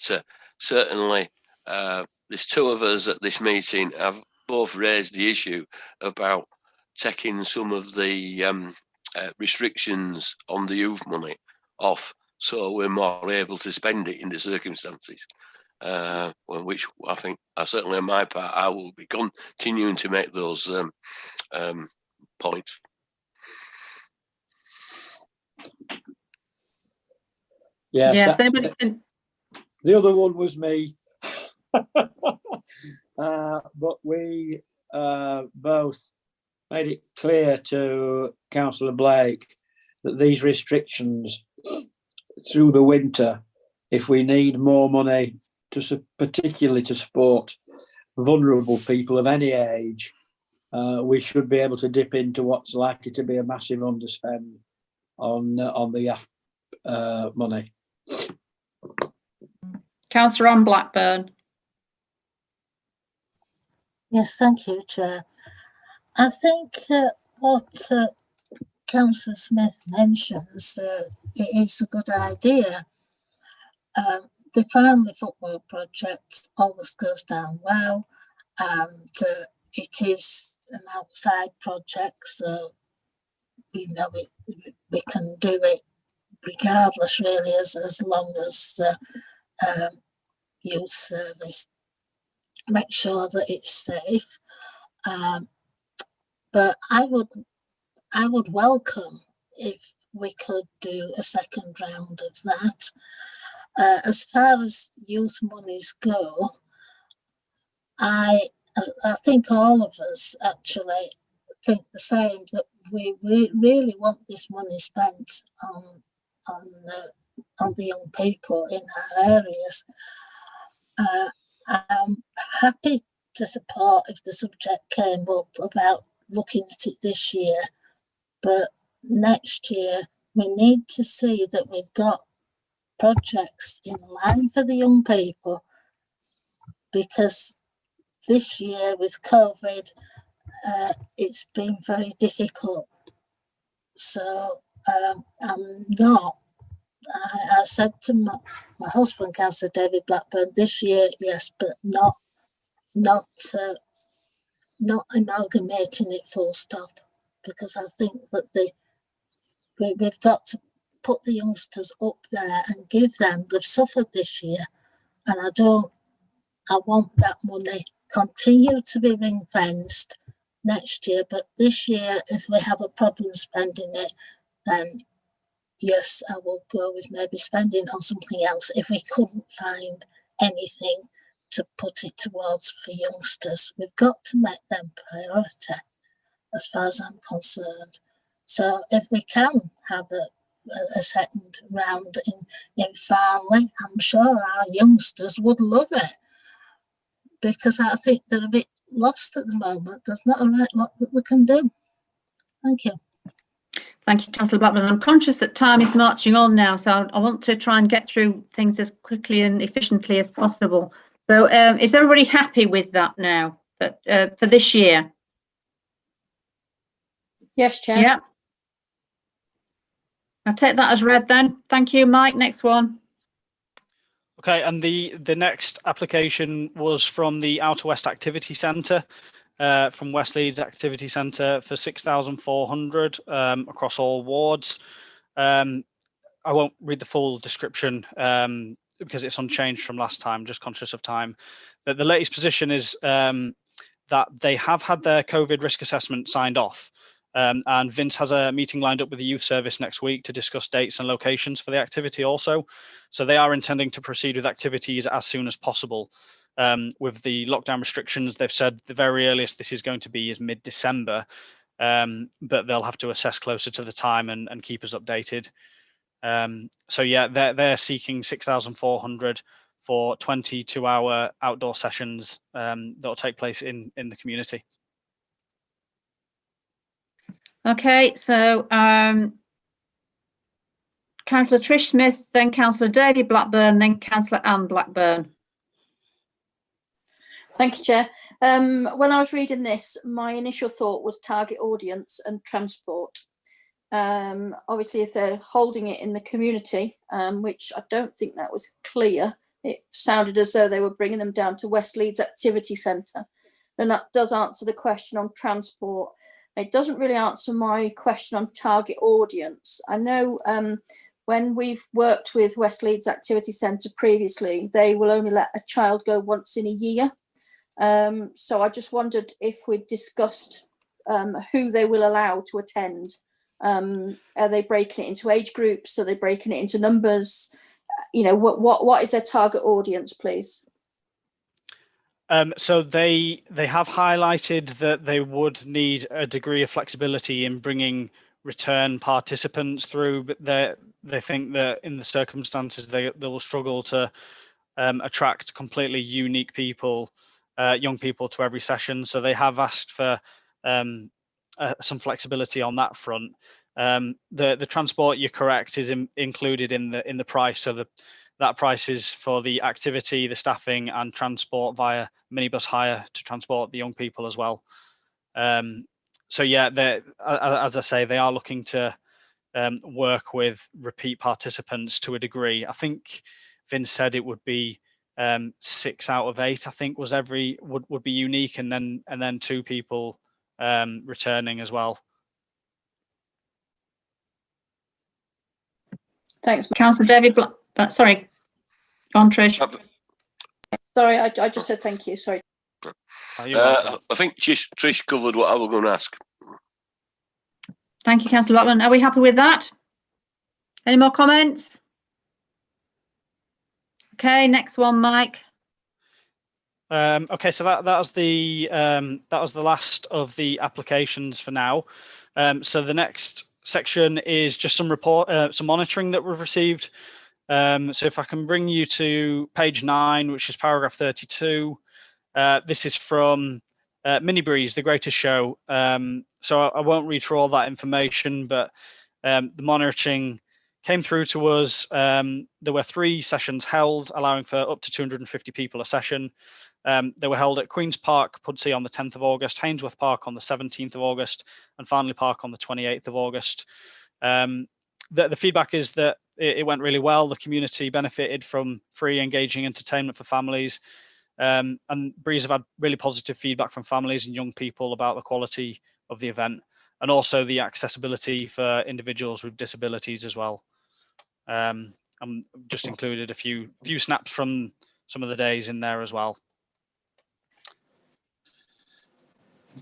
Speaker 4: certainly there's two of us at this meeting have both raised the issue about taking some of the restrictions on the youth money off, so we're more able to spend it in the circumstances. Which I think, certainly on my part, I will be continuing to make those points.
Speaker 11: Yes,
Speaker 2: Yes,
Speaker 11: the other one was me. But we both made it clear to Councillor Blake that these restrictions through the winter, if we need more money particularly to support vulnerable people of any age, we should be able to dip into what's likely to be a massive underspend on the Yaf money.
Speaker 2: Councillor Anne Blackburn.
Speaker 15: Yes, thank you, Chair. I think what Councillor Smith mentions it is a good idea. The Farsley football project always goes down well, and it is an outside project, so we know we can do it regardless, really, as long as youth service make sure that it's safe. But I would welcome if we could do a second round of that. As far as youth monies go, I think all of us actually think the same, that we really want this money spent on the young people in our areas. I'm happy to support if the subject came up about looking at it this year, but next year we need to see that we've got projects in line for the young people, because this year with COVID it's been very difficult. So I'm not, I said to my husband, Councillor David Blackburn, this year yes, but not amalgamating it full stop, because I think that we've got to put the youngsters up there and give them, they've suffered this year, and I want that money continue to be ring fenced next year, but this year if we have a problem spending it, then yes, I will go with maybe spending on something else if we couldn't find anything to put it towards for youngsters. We've got to make them priority as far as I'm concerned. So if we can have a second round in Farsley, I'm sure our youngsters would love it, because I think they're a bit lost at the moment. There's not a right lot that they can do. Thank you.
Speaker 2: Thank you, Councillor Blackburn. I'm conscious that time is marching on now, so I want to try and get through things as quickly and efficiently as possible. So is everybody happy with that now, that, for this year?
Speaker 8: Yes, Chair.
Speaker 2: Yeah. I'll take that as read then. Thank you, Mike. Next one.
Speaker 9: Okay, and the next application was from the Outer West Activity Centre, from West Leeds Activity Centre for 6,400 across all wards. I won't read the full description because it's unchanged from last time, just conscious of time. But the latest position is that they have had their COVID risk assessment signed off. And Vince has a meeting lined up with the youth service next week to discuss dates and locations for the activity also. So they are intending to proceed with activities as soon as possible. With the lockdown restrictions, they've said the very earliest this is going to be is mid-December, but they'll have to assess closer to the time and keep us updated. So yeah, they're seeking 6,400 for 22-hour outdoor sessions that will take place in the community.
Speaker 2: Okay, so Councillor Trish Smith, then Councillor David Blackburn, then Councillor Anne Blackburn.
Speaker 8: Thank you, Chair. When I was reading this, my initial thought was target audience and transport. Obviously, if they're holding it in the community, which I don't think that was clear, it sounded as though they were bringing them down to West Leeds Activity Centre, then that does answer the question on transport. It doesn't really answer my question on target audience. I know when we've worked with West Leeds Activity Centre previously, they will only let a child go once in a year. So I just wondered if we'd discussed who they will allow to attend. Are they breaking it into age groups? Are they breaking it into numbers? You know, what is their target audience, please?
Speaker 9: So they have highlighted that they would need a degree of flexibility in bringing return participants through, but they think that in the circumstances they will struggle to attract completely unique people, young people to every session. So they have asked for some flexibility on that front. The transport, you're correct, is included in the price. So that price is for the activity, the staffing, and transport via minibus hire to transport the young people as well. So yeah, as I say, they are looking to work with repeat participants to a degree. I think Vince said it would be 6 out of 8. I think would be unique, and then 2 people returning as well.
Speaker 8: Thanks,
Speaker 2: Councillor David sorry, go on, Trish.
Speaker 8: Sorry, I just said thank you. Sorry.
Speaker 4: I think Trish covered what I was going to ask.
Speaker 2: Thank you, Councillor Blackburn. Are we happy with that? Any more comments? Okay, next one, Mike.
Speaker 9: Okay, so that was the last of the applications for now. So the next section is just some monitoring that we've received. So if I can bring you to page 9, which is paragraph 32. This is from Mini Breeze, The Greatest Show. So I won't read through all that information, but the monitoring came through to us. There were 3 sessions held, allowing for up to 250 people a session. They were held at Queen's Park, Pudsey on the 10th of August, Hainsworth Park on the 17th of August, and Farnley Park on the 28th of August. The feedback is that it went really well. The community benefited from free, engaging entertainment for families. And Breeze have had really positive feedback from families and young people about the quality of the event, and also the accessibility for individuals with disabilities as well. I'm just included a few snaps from some of the days in there as well.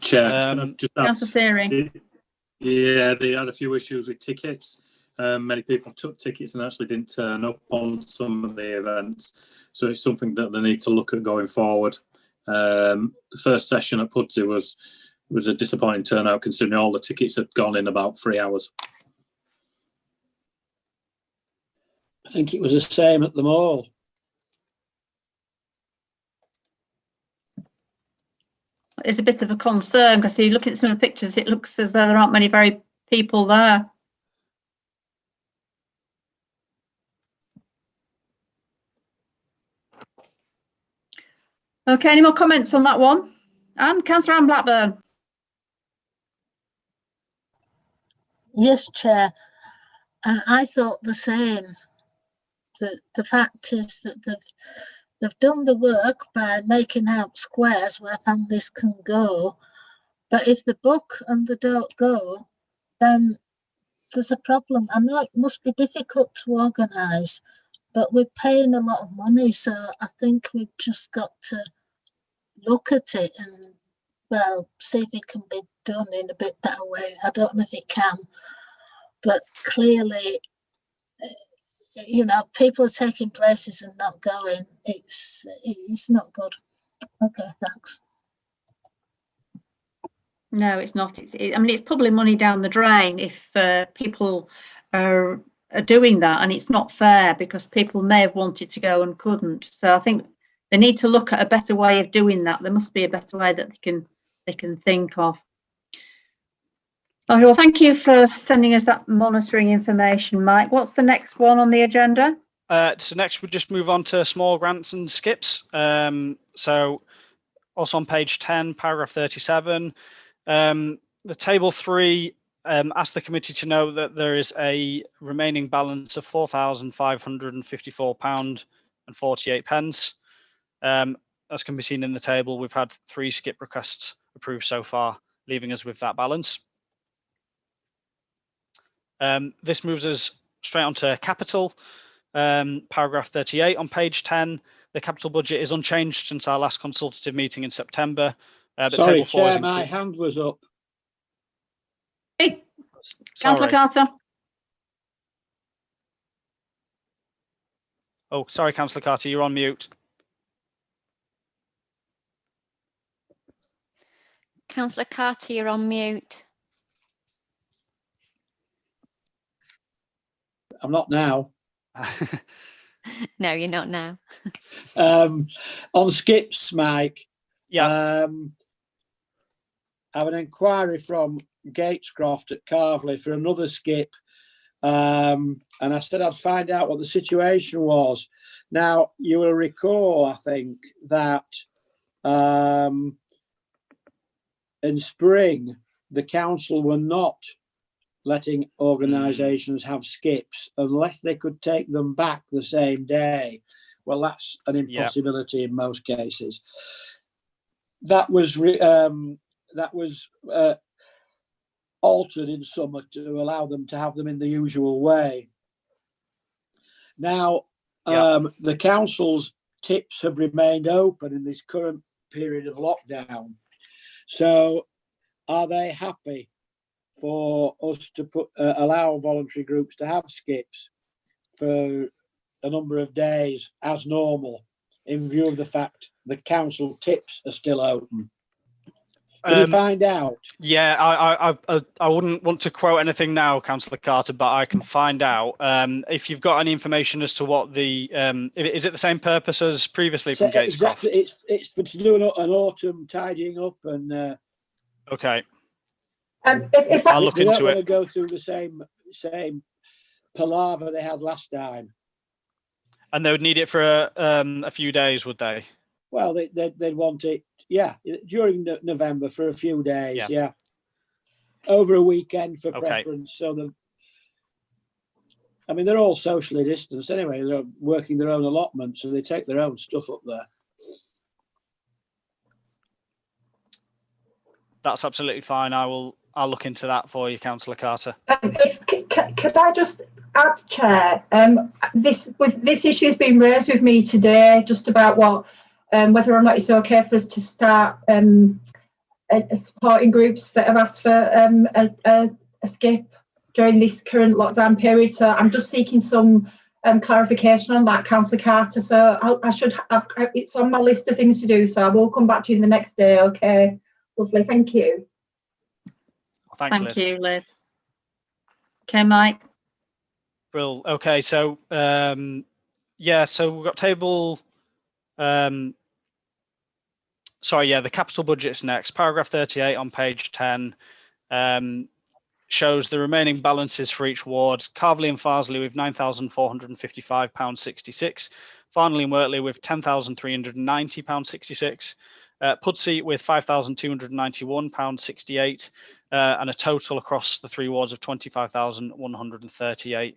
Speaker 7: Chair, can I just add,
Speaker 2: Councillor Fearing.
Speaker 7: Yeah, they had a few issues with tickets. Many people took tickets and actually didn't turn up on some of the events. So it's something that they need to look at going forward. The first session at Pudsey was a disappointing turnout, considering all the tickets had gone in about 3 hours.
Speaker 11: I think it was the same at the mall.
Speaker 2: It's a bit of a concern because if you look at some of the pictures, it looks as though there aren't many people there. Okay, any more comments on that one? And Councillor Anne Blackburn.
Speaker 15: Yes, Chair. I thought the same. The fact is that they've done the work by making out squares where families can go, but if they book and they don't go, then there's a problem. I know it must be difficult to organise, but we're paying a lot of money, so I think we've just got to look at it and, well, see if it can be done in a bit better way. I don't know if it can, but clearly, you know, people are taking places and not going. It's not good. Okay, thanks.
Speaker 2: No, it's not. I mean, it's probably money down the drain if people are doing that, and it's not fair because people may have wanted to go and couldn't. So I think they need to look at a better way of doing that. There must be a better way that they can think of. Okay, well, thank you for sending us that monitoring information, Mike. What's the next one on the agenda?
Speaker 9: So next we'll just move on to small grants and skips. So also on page 10, paragraph 37, the table 3 asked the committee to know that there is a remaining balance of £4,554.48. As can be seen in the table, we've had 3 skip requests approved so far, leaving us with that balance. This moves us straight onto capital. Paragraph 38 on page 10. The capital budget is unchanged since our last consultative meeting in September.
Speaker 11: Sorry, Chair, my hand was up.
Speaker 2: Hey, Councillor Carter.
Speaker 9: Oh, sorry, Councillor Carter, you're on mute.
Speaker 1: Councillor Carter, you're on mute.
Speaker 11: I'm not now.
Speaker 1: No, you're not now.
Speaker 11: On skips, Mike.
Speaker 9: Yeah.
Speaker 11: I have an inquiry from Gatescroft at Carvley for another skip. And I said I'd find out what the situation was. Now, you will recall, I think, that in spring, the council were not letting organisations have skips unless they could take them back the same day. Well, that's an impossibility in most cases. That was altered in summer to allow them to have them in the usual way. Now, the council's tips have remained open in this current period of lockdown. So, are they happy for us to allow voluntary groups to have skips for a number of days as normal, in view of the fact the council tips are still open? Can you find out?
Speaker 9: Yeah, I wouldn't want to quote anything now, Councillor Carter, but I can find out. If you've got any information as to what the is it the same purpose as previously from Gatescroft?
Speaker 11: Exactly, it's for to do an autumn tidying up and.
Speaker 9: Okay.
Speaker 11: If
Speaker 9: I'll look into it.
Speaker 11: They don't want to go through the same palaver they had last time.
Speaker 9: And they would need it for a few days, would they?
Speaker 11: Well, they'd want it, during November for a few days, over a weekend for preference. So I mean, they're all socially distanced anyway. They're working their own allotment, so they take their own stuff up there.
Speaker 9: That's absolutely fine. I'll look into that for you, Councillor Carter.
Speaker 10: Could I just add, Chair? This issue has been raised with me today, just about whether or not it's okay for us to start supporting groups that have asked for a skip during this current lockdown period. So I'm just seeking some clarification on that, Councillor Carter. So I should have, it's on my list of things to do. So I will come back to you the next day. Okay, lovely. Thank you.
Speaker 9: Thanks,
Speaker 2: Thank
Speaker 9: Liz.
Speaker 2: you, Liz. Okay, Mike.
Speaker 9: Brill. Okay, so so we've got table. The capital budget's next. Paragraph 38 on page 10 shows the remaining balances for each ward. Carvley and Farsley with £9,455.66. Farnley and Wortley with £10,390.66. Pudsey with £5,291.68. And a total across the 3 wards of £25,138.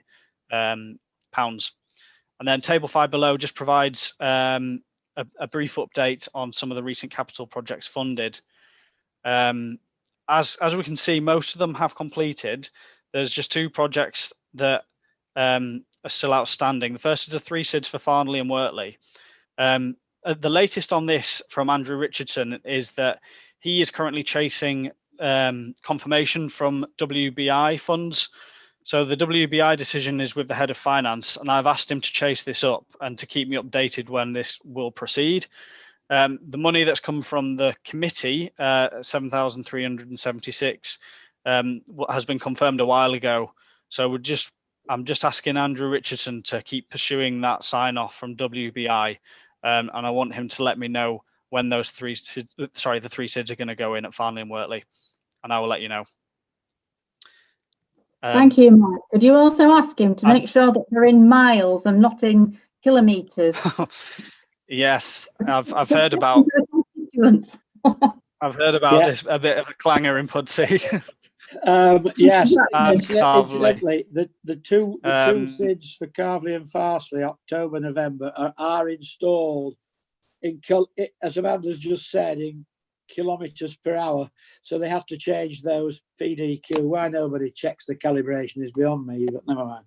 Speaker 9: Pounds. And then table 5 below just provides a brief update on some of the recent capital projects funded. As we can see, most of them have completed. There's just 2 projects that are still outstanding. The first is the 3 SIDS for Farnley and Wortley. The latest on this from Andrew Richardson is that he is currently chasing confirmation from WBI funds. So the WBI decision is with the head of finance, and I've asked him to chase this up and to keep me updated when this will proceed. The money that's come from the committee, 7,376, has been confirmed a while ago. So I'm just asking Andrew Richardson to keep pursuing that sign off from WBI, and I want him to let me know when those the 3 SIDS are going to go in at Farnley and Wortley, and I will let you know.
Speaker 2: Thank you, Mike. Could you also ask him to make sure that they're in miles and not in kilometres?
Speaker 9: Yes, I've heard about.
Speaker 2: Excellent.
Speaker 9: I've heard about
Speaker 11: Yeah.
Speaker 9: this, a bit of a clanger in Pudsey.
Speaker 11: Yes,
Speaker 9: And
Speaker 11: incidentally, the two SIDS for Carvely and Farsley, October, November, are installed in, as Amanda's just said, in kilometres per hour. So they have to change those PDQ. Why nobody checks the calibration is beyond me, but never mind.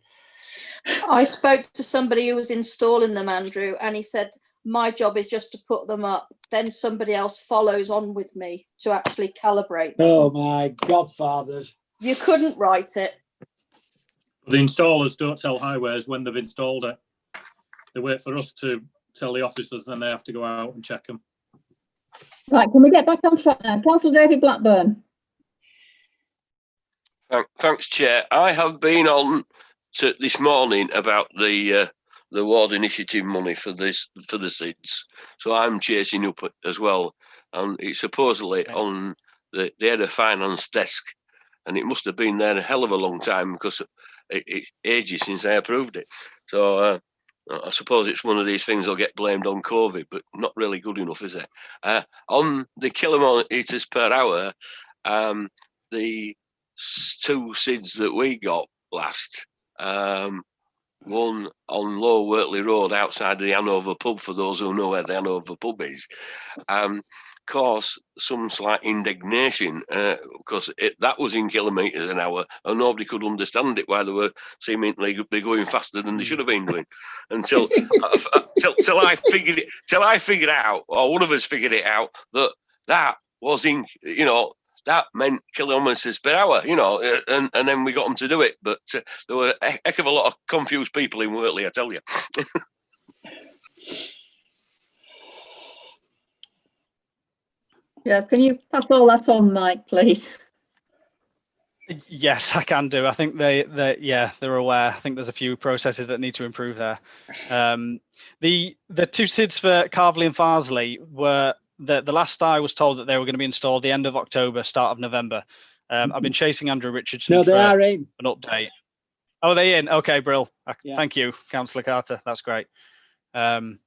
Speaker 8: I spoke to somebody who was installing them, Andrew, and he said, my job is just to put them up. Then somebody else follows on with me to actually calibrate them.
Speaker 11: Oh my godfathers.
Speaker 8: You couldn't write it.
Speaker 7: The installers don't tell highways when they've installed it. They wait for us to tell the officers, then they have to go out and check them.
Speaker 2: Right, can we get back on track now? Councillor David Blackburn.
Speaker 4: Thanks, Chair. I have been on to this morning about the ward initiative money for the SIDS, so I'm chasing up as well. And it's supposedly on the head of finance desk, and it must have been there a hell of a long time because it's ages since I approved it. So I suppose it's one of these things that'll get blamed on COVID, but not really good enough, is it? On the kilometres per hour, the two SIDS that we got last, one on Low Wortley Road outside the Hanover pub, for those who know where the Hanover pub is, caused some slight indignation because that was in kilometres an hour and nobody could understand it, why they were seemingly be going faster than they should have been doing until till I figured out, or one of us figured it out, that was in, that meant kilometres per hour, and then we got them to do it. But there were a heck of a lot of confused people in Wortley, I tell you.
Speaker 2: Yes, can you pass all that on, Mike, please?
Speaker 9: Yes, I can do. I think they're aware. I think there's a few processes that need to improve there. The two SIDS for Carvely and Farsley were the last I was told that they were going to be installed the end of October, start of November. I've been chasing Andrew Richardson
Speaker 11: No, they
Speaker 9: for
Speaker 11: are in.
Speaker 9: an update. Oh, they in? Okay, Brill.
Speaker 11: Yeah.
Speaker 9: Thank you, Councillor Carter. That's great.
Speaker 11: Hence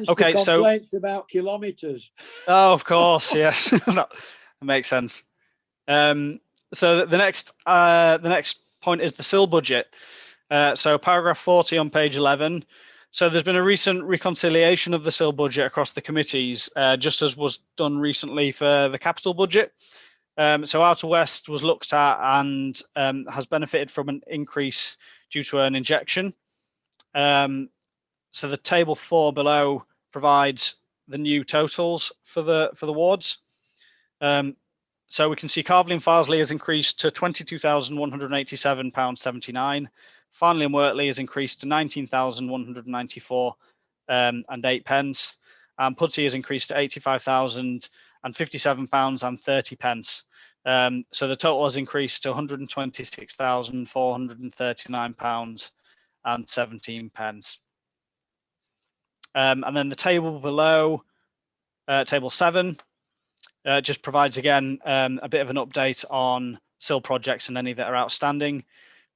Speaker 9: okay,
Speaker 11: the complaints about kilometres.
Speaker 9: Oh, of course, yes, that makes sense. So the next point is the SIL budget. So paragraph 40 on page 11. So there's been a recent reconciliation of the SIL budget across the committees, just as was done recently for the capital budget. So Outer West was looked at and has benefited from an increase due to an injection. So the table 4 below provides the new totals for the wards. So we can see Carvely and Farsley has increased to £22,187.79. Farnley and Wortley has increased to £19,194 and 8 pence. And Pudsey has increased to £85,057.30. So the total has increased to £126,439 and 17 pence. And then the table below, table 7, just provides again a bit of an update on SIL projects and any that are outstanding.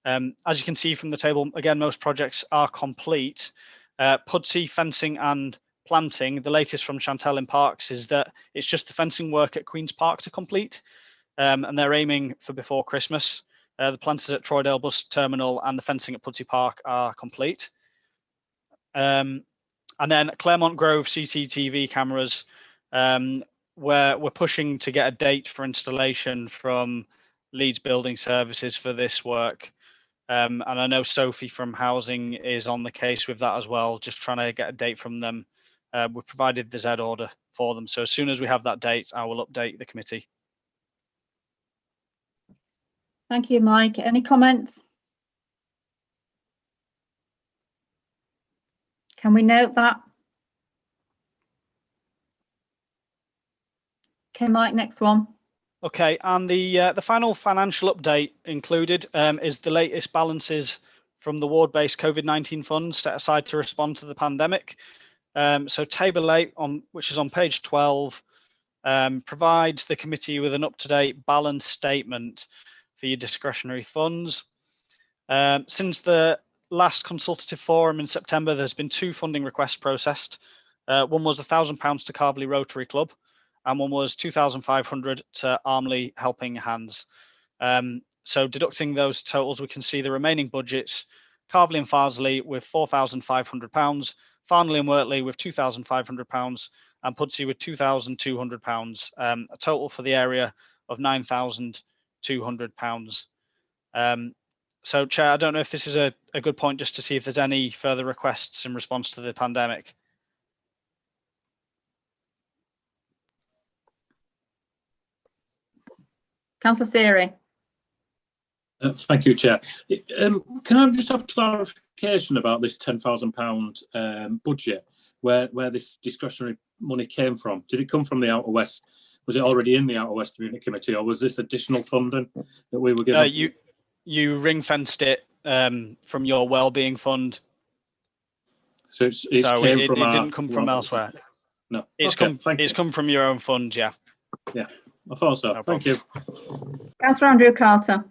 Speaker 9: As you can see from the table, again, most projects are complete. Pudsey fencing and planting, the latest from Chantelle in Parks is that it's just the fencing work at Queen's Park to complete, and they're aiming for before Christmas. The planters at Troydale Bus Terminal and the fencing at Pudsey Park are complete. And then Claremont Grove CCTV cameras, we're pushing to get a date for installation from Leeds Building Services for this work. And I know Sophie from Housing is on the case with that as well, just trying to get a date from them. We've provided the Z order for them. So as soon as we have that date, I will update the committee.
Speaker 2: Thank you, Mike. Any comments? Can we note that? Okay, Mike, next one.
Speaker 9: Okay, and the final financial update included is the latest balances from the ward-based COVID-19 funds set aside to respond to the pandemic. So table 8, which is on page 12, provides the committee with an up-to-date balance statement for your discretionary funds. Since the last consultative forum in September, there's been 2 funding requests processed. One was £1,000 to Carvely Rotary Club, and one was 2,500 to Armley Helping Hands. So deducting those totals, we can see the remaining budgets: Carvely and Farsley with £4,500, Farnley and Wortley with £2,500, and Pudsey with £2,200, a total for the area of £9,200. So, Chair, I don't know if this is a good point just to see if there's any further requests in response to the pandemic.
Speaker 2: Councillor Theory.
Speaker 7: Thank you, Chair. Can I just have clarification about this £10,000 budget, where this discretionary money came from? Did it come from the Outer West? Was it already in the Outer West Community Committee, or was this additional funding that we were given?
Speaker 9: You ring-fenced it from your wellbeing fund.
Speaker 7: So it
Speaker 9: didn't come from elsewhere.
Speaker 7: No,
Speaker 9: it's come from your own fund, yeah.
Speaker 7: Yeah, I thought so.
Speaker 9: No
Speaker 7: Thank you.
Speaker 2: Councillor Andrew Carter.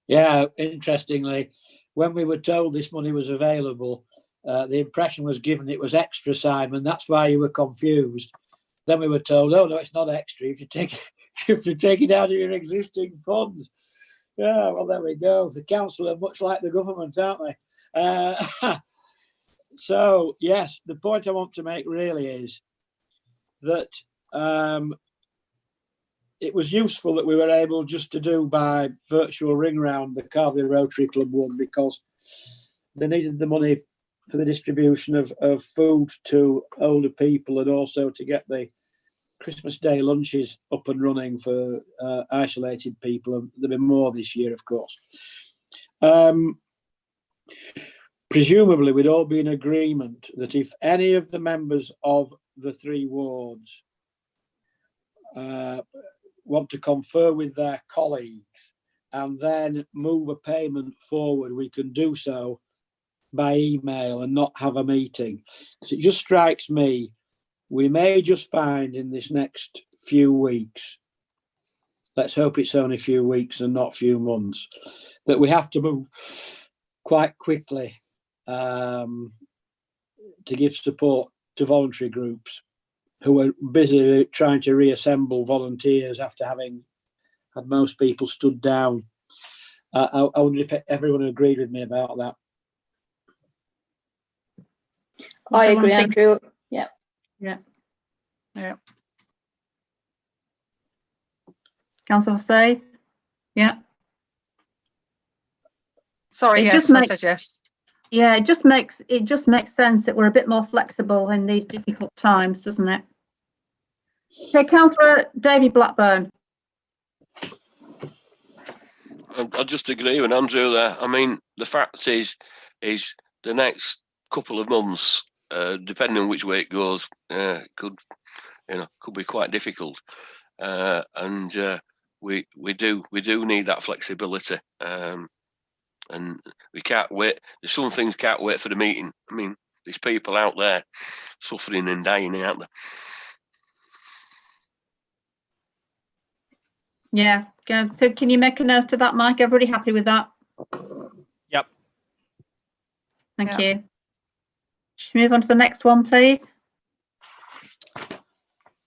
Speaker 11: Yeah, interestingly, when we were told this money was available, the impression was given it was extra, Simon. That's why you were confused. Then we were told, oh no, it's not extra. If you take it out of your existing funds. Yeah, well, there we go. The council are much like the government, aren't they? So yes, the point I want to make really is that it was useful that we were able just to do by virtual ring round the Carvely Rotary Club one, because they needed the money for the distribution of food to older people, and also to get the Christmas Day lunches up and running for isolated people. And there'll be more this year, of course. Presumably, we'd all be in agreement that if any of the members of the 3 wards want to confer with their colleagues and then move a payment forward, we can do so by email and not have a meeting. Because it just strikes me, we may just find in this next few weeks, let's hope it's only a few weeks and not a few months, that we have to move quite quickly to give support to voluntary groups who are busy trying to reassemble volunteers after having had most people stood down. I wonder if everyone agreed with me about that.
Speaker 8: I agree, Andrew. Yeah.
Speaker 2: Yeah.
Speaker 5: Yeah.
Speaker 2: Councillor Forsyth. Yeah.
Speaker 5: Sorry,
Speaker 2: It
Speaker 5: yes,
Speaker 2: just
Speaker 5: I
Speaker 2: makes-
Speaker 5: said yes.
Speaker 2: Yeah, it just makes sense that we're a bit more flexible in these difficult times, doesn't it? Okay, Councillor David Blackburn.
Speaker 4: I just agree with Andrew there. I mean, the fact is the next couple of months, depending on which way it goes, could be quite difficult, and we do need that flexibility, and we can't wait. There's some things can't wait for the meeting. I mean, there's people out there suffering and dying, aren't there?
Speaker 2: Yeah. So can you make a note of that, Mike? Everybody happy with that?
Speaker 9: Yep.
Speaker 2: Thank you. Just move on to the next one, please.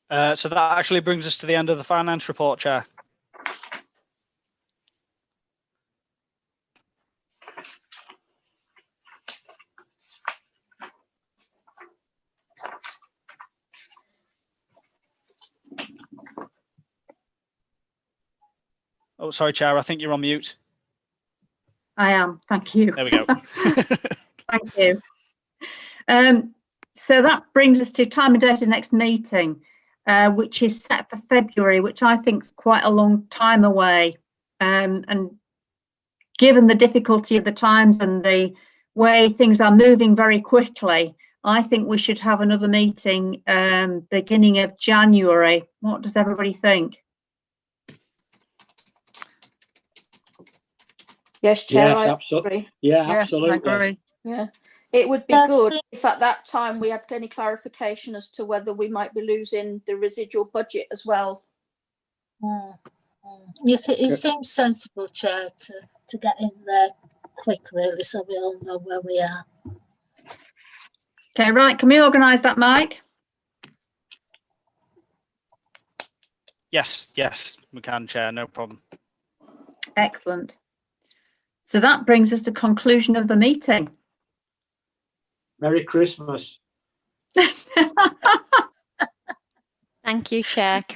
Speaker 9: So that actually brings us to the end of the finance report, Chair. Oh, sorry, Chair, I think you're on mute.
Speaker 2: I am. Thank you.
Speaker 9: There we go.
Speaker 2: Thank you. So that brings us to time and date of next meeting, which is set for February, which I think is quite a long time away. And given the difficulty of the times and the way things are moving very quickly, I think we should have another meeting beginning of January. What does everybody think?
Speaker 8: Yes, Chair,
Speaker 11: Yeah,
Speaker 8: I
Speaker 11: absolutely.
Speaker 8: agree.
Speaker 11: Yeah,
Speaker 5: Yes,
Speaker 11: absolutely.
Speaker 5: I agree.
Speaker 8: Yeah, it would be
Speaker 15: Yes.
Speaker 8: good if at that time we had any clarification as to whether we might be losing the residual budget as well.
Speaker 15: Yes, it seems sensible, Chair, to get in there quick, really, so we all know where we are.
Speaker 2: Okay, right. Can we organise that, Mike?
Speaker 9: Yes, we can, Chair, no problem.
Speaker 2: Excellent. So that brings us to conclusion of the meeting.
Speaker 11: Merry Christmas.
Speaker 1: Thank you, Chair.